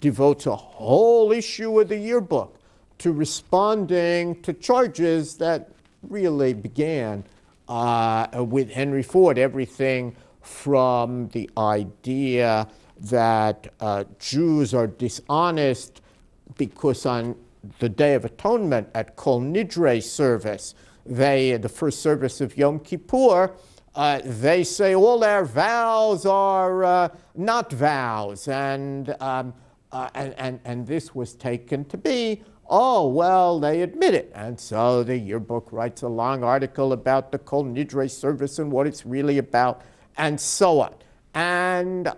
devotes a whole issue of the yearbook to responding to charges that really began with Henry Ford. Everything from the idea that Jews are dishonest because on the Day of Atonement at Kol Nidre service, the first service of Yom Kippur, they say all our vows are not vows, and this was taken to be, oh, well, they admit it. And so the yearbook writes a long article about the Kol Nidre service and what it's really about, and so on. And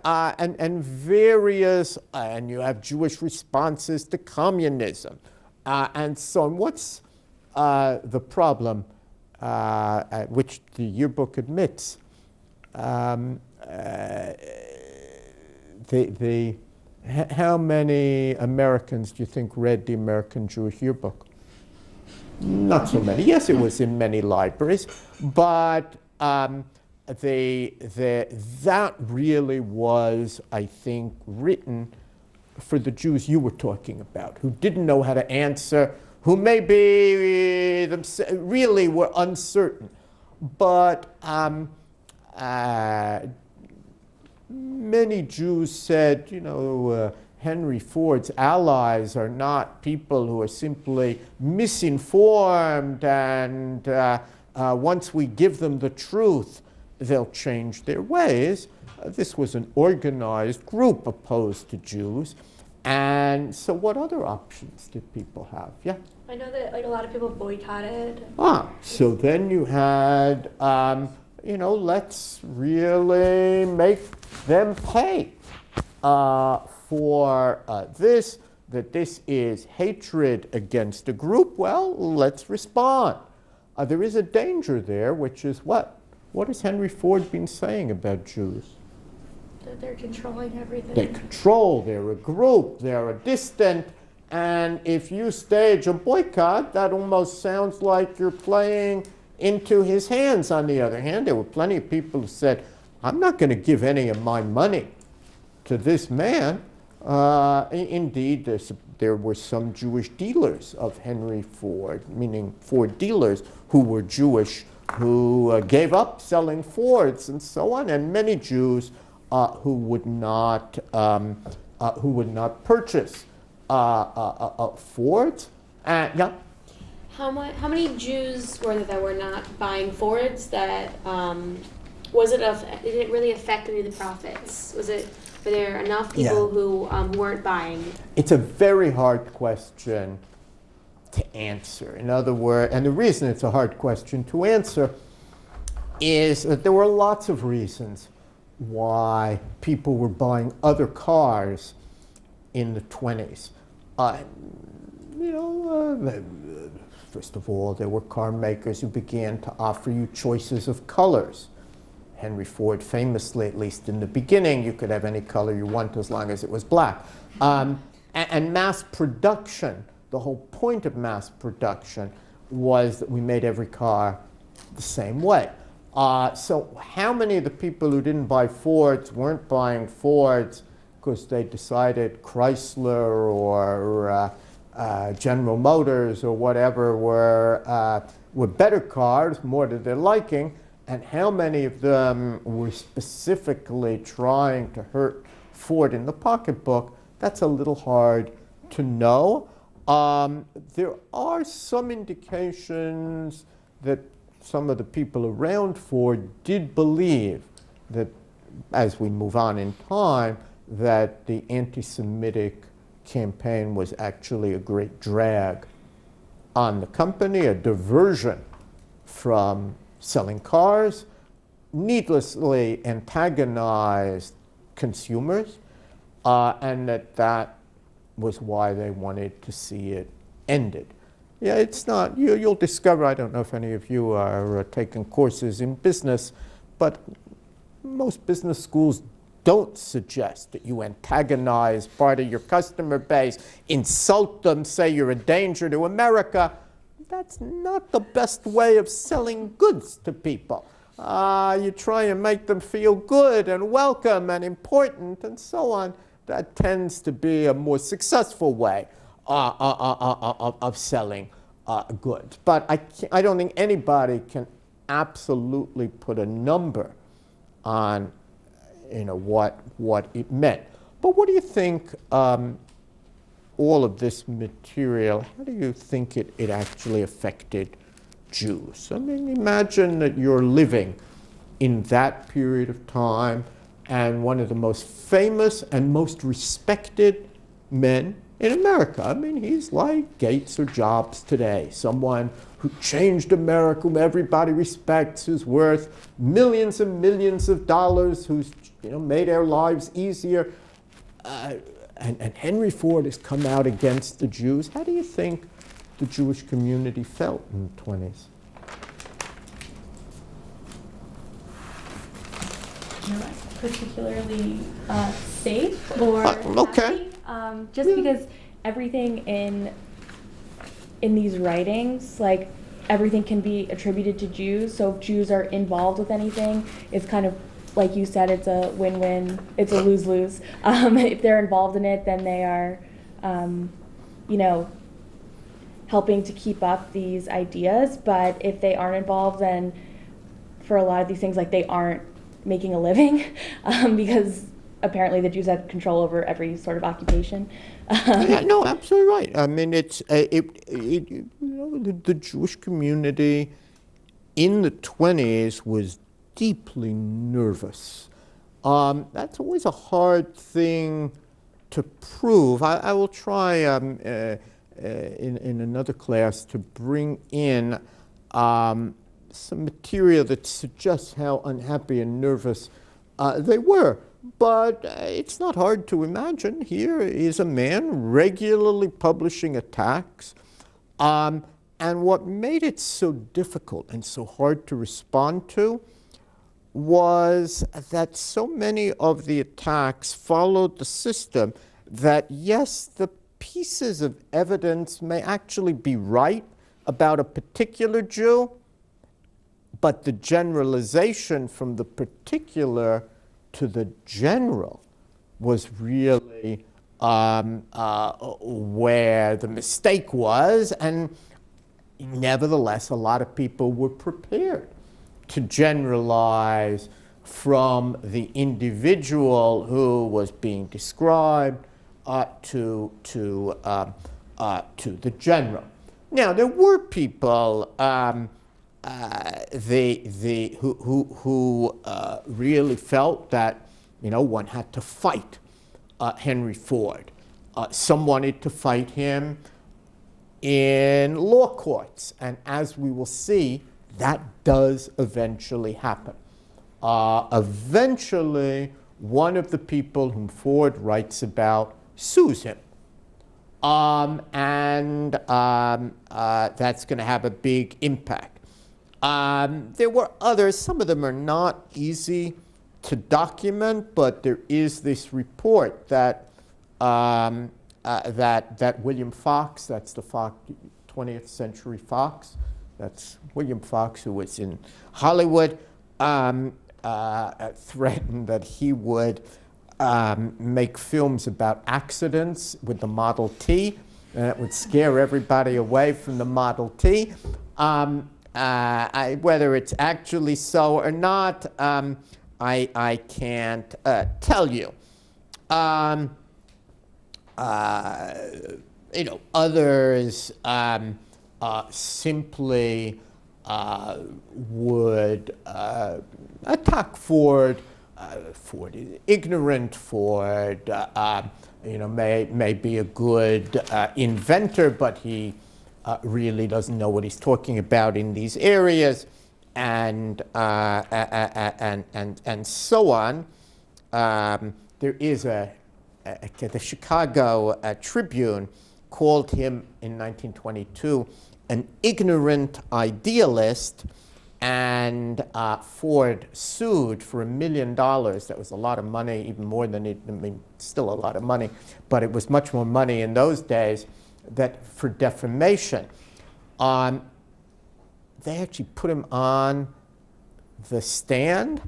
various, and you have Jewish responses to communism, and so on. What's the problem, which the yearbook admits? How many Americans do you think read the American Jewish Yearbook? Not so many. Yes, it was in many libraries, but that really was, I think, written for the Jews you were talking about, who didn't know how to answer, who maybe really were uncertain. But many Jews said, Henry Ford's allies are not people who are simply misinformed, and once we give them the truth, they'll change their ways. This was an organized group opposed to Jews. And so what other options did people have? Yeah? I know that a lot of people boycotted. So then you had, let's really make them pay for this, that this is hatred against a group. Well, let's respond. There is a danger there, which is what? What has Henry Ford been saying about Jews? That they're controlling everything. They control, they're a group, they're a distant, and if you stage a boycott, that almost sounds like you're playing into his hands. On the other hand, there were plenty of people who said, I'm not going to give any of my money to this man. Indeed, there were some Jewish dealers of Henry Ford, meaning Ford dealers who were Jewish, who gave up selling Fords and so on, and many Jews who would not purchase Fords. Yeah. How many Jews were there that were not buying Fords? That did it really affect any of the profits? Were there enough people who weren't buying? It's a very hard question to answer. In other words, and the reason it's a hard question to answer is that there were lots of reasons why people were buying other cars in the 20s. First of all, there were car makers who began to offer you choices of colors. Henry Ford famously, at least in the beginning, you could have any color you want as long as it was black. And mass production, the whole point of mass production was that we made every car the same way. So how many of the people who didn't buy Fords weren't buying Fords because they decided Chrysler or General Motors or whatever were better cars, more to their liking, and how many of them were specifically trying to hurt Ford in the pocketbook? That's a little hard to know. There are some indications that some of the people around Ford did believe that as we move on in time, that the anti-Semitic campaign was actually a great drag on the company, a diversion from selling cars, needlessly antagonized consumers, and that was why they wanted to see it ended. Yeah, it's not, you'll discover, I don't know if any of you are taking courses in business, but most business schools don't suggest that you antagonize part of your customer base, insult them, say you're a danger to America. That's not the best way of selling goods to people. You try and make them feel good and welcome and important and so on. That tends to be a more successful way of selling goods. But I don't think anybody can absolutely put a number on what it meant. But what do you think, all of this material, how do you think it actually affected Jews? I mean, imagine that you're living in that period of time, and one of the most famous and most respected men in America. I mean, he's like Gates or Jobs today, someone who changed America, whom everybody respects, who's worth millions and millions of dollars, who's made our lives easier. And Henry Ford has come out against the Jews. How do you think the Jewish community felt in the 20s? Not particularly safe or okay. happy, just because everything in these writings, like everything can be attributed to Jews. So if Jews are involved with anything, it's kind of like you said, it's a win-win. It's a lose-lose. If they're involved in it, then they are, helping to keep up these ideas. But if they aren't involved, then for a lot of these things, like they aren't making a living because apparently the Jews have control over every sort of occupation. Yeah, no, absolutely right. I mean, it's the Jewish community in the 20s was deeply nervous. That's always a hard thing to prove. I will try in another class to bring in some material that suggests how unhappy and nervous they were. But it's not hard to imagine. Here is a man regularly publishing attacks. And what made it so difficult and so hard to respond to was that so many of the attacks followed the system that, yes, the pieces of evidence may actually be right about a particular Jew, but the generalization from the particular to the general was really where the mistake was, and nevertheless, a lot of people were prepared to generalize from the individual who was being described to the general. Now, there were people who really felt that one had to fight Henry Ford. Some wanted to fight him in law courts, and as we will see, that does eventually happen. Eventually, one of the people whom Ford writes about sues him. That's going to have a big impact. There were others. Some of them are not easy to document, but there is this report that that William Fox, that's the 20th Century Fox, that's William Fox, who was in Hollywood, threatened that he would make films about accidents with the Model T, and it would scare everybody away from the Model T. Whether it's actually so or not, I can't tell you. Others simply would attack Ford Ford is ignorant. Ford, may be a good inventor, but he really doesn't know what he's talking about in these areas, and so on. There is the Chicago Tribune called him in 1922 an ignorant idealist, and Ford sued for $1 million. That was a lot of money, even more than still a lot of money, but it was much more money in those days, that for defamation. They actually put him on the stand,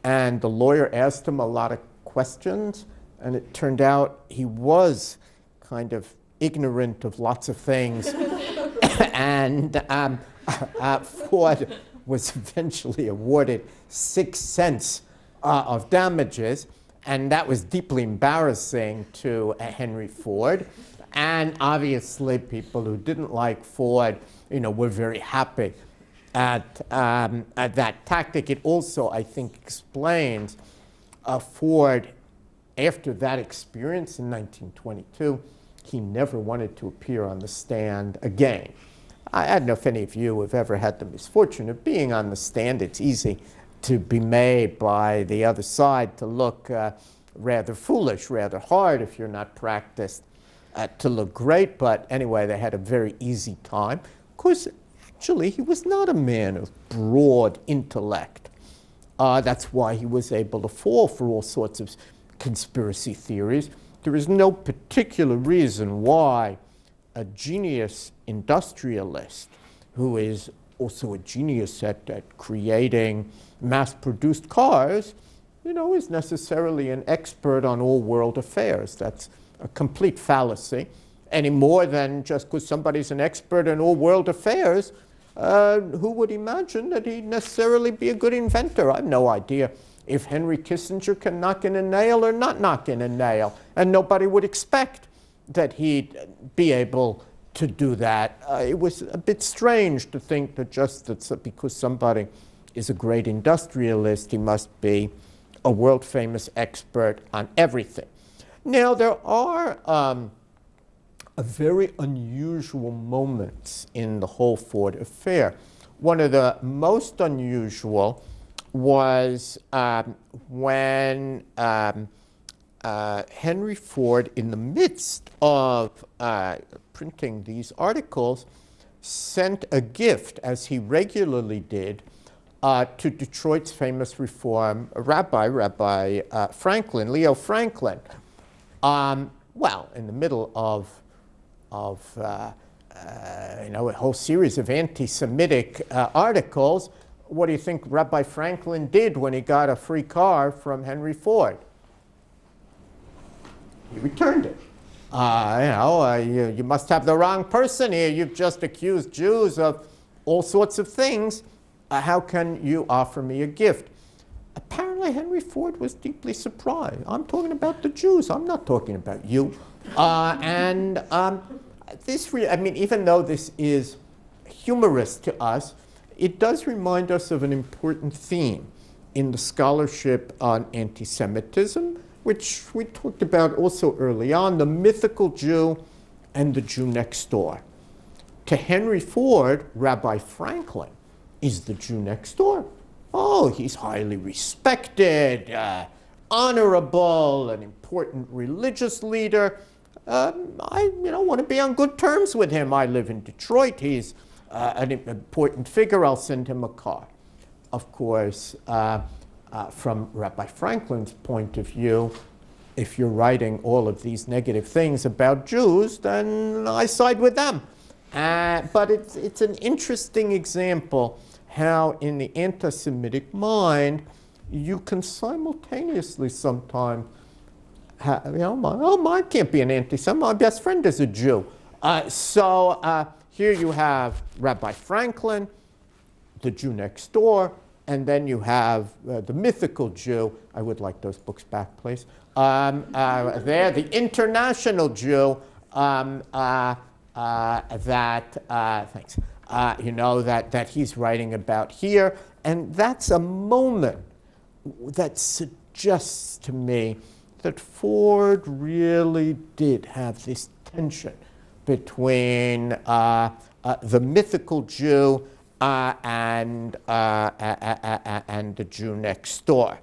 and the lawyer asked him a lot of questions, and it turned out he was kind of ignorant of lots of things. And Ford was eventually awarded 6 cents of damages, and that was deeply embarrassing to Henry Ford. And obviously, people who didn't like Ford, were very happy at that tactic. It also, I think, explains Ford, after that experience in 1922, he never wanted to appear on the stand again. I don't know if any of you have ever had the misfortune of being on the stand. It's easy to be made by the other side to look rather foolish, rather hard if you're not practiced to look great. But anyway, they had a very easy time. Of course, actually, he was not a man of broad intellect. That's why he was able to fall for all sorts of conspiracy theories. There is no particular reason why a genius industrialist, who is also a genius at creating mass-produced cars, is necessarily an expert on all world affairs. That's a complete fallacy. Any more than just because somebody's an expert in all world affairs, who would imagine that he'd necessarily be a good inventor? I have no idea if Henry Kissinger can knock in a nail or not knock in a nail, and nobody would expect that he'd be able to do that. It was a bit strange to think that just because somebody is a great industrialist, he must be a world-famous expert on everything. Now, there are very unusual moments in the whole Ford affair. One of the most unusual was when Henry Ford, in the midst of printing these articles, sent a gift, as he regularly did, to Detroit's famous Reform rabbi, Rabbi Franklin, Leo Franklin. Well, in the middle of a whole series of anti-Semitic articles, what do you think Rabbi Franklin did when he got a free car from Henry Ford? He returned it. You must have the wrong person here. You've just accused Jews of all sorts of things. How can you offer me a gift? Apparently, Henry Ford was deeply surprised. I'm talking about the Jews. I'm not talking about you. Even though this is humorous to us, it does remind us of an important theme in the scholarship on anti-Semitism, which we talked about also early on, the mythical Jew and the Jew next door. To Henry Ford, Rabbi Franklin is the Jew next door. Oh, he's highly respected, honorable, an important religious leader. I want to be on good terms with him. I live in Detroit. He's an important figure. I'll send him a car. Of course, from Rabbi Franklin's point of view, if you're writing all of these negative things about Jews, then I side with them. But it's an interesting example how in the anti-Semitic mind, you can simultaneously sometimes I can't be an anti-Semite. My best friend is a Jew. Here you have Rabbi Franklin, the Jew next door, and then you have the mythical Jew. I would like those books back, please. There, the international Jew that he's writing about here. And that's a moment that suggests to me that Ford really did have this tension between the mythical Jew and the Jew next door.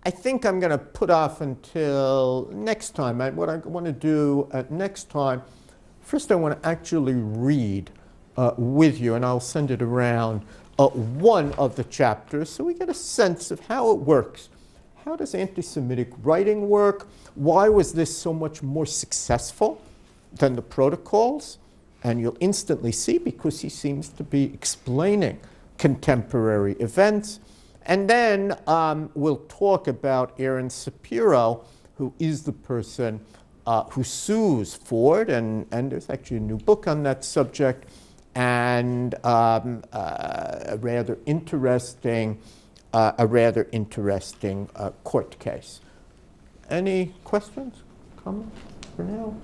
I think I'm going to put off until next time. What I want to do next time, first I want to actually read with you, and I'll send it around, one of the chapters so we get a sense of how it works. How does anti-Semitic writing work? Why was this so much more successful than the protocols? And you'll instantly see, because he seems to be explaining contemporary events. And then we'll talk about Aaron Sapiro, who is the person who sues Ford, and there's actually a new book on that subject, and a rather interesting court case. Any questions, comments for now?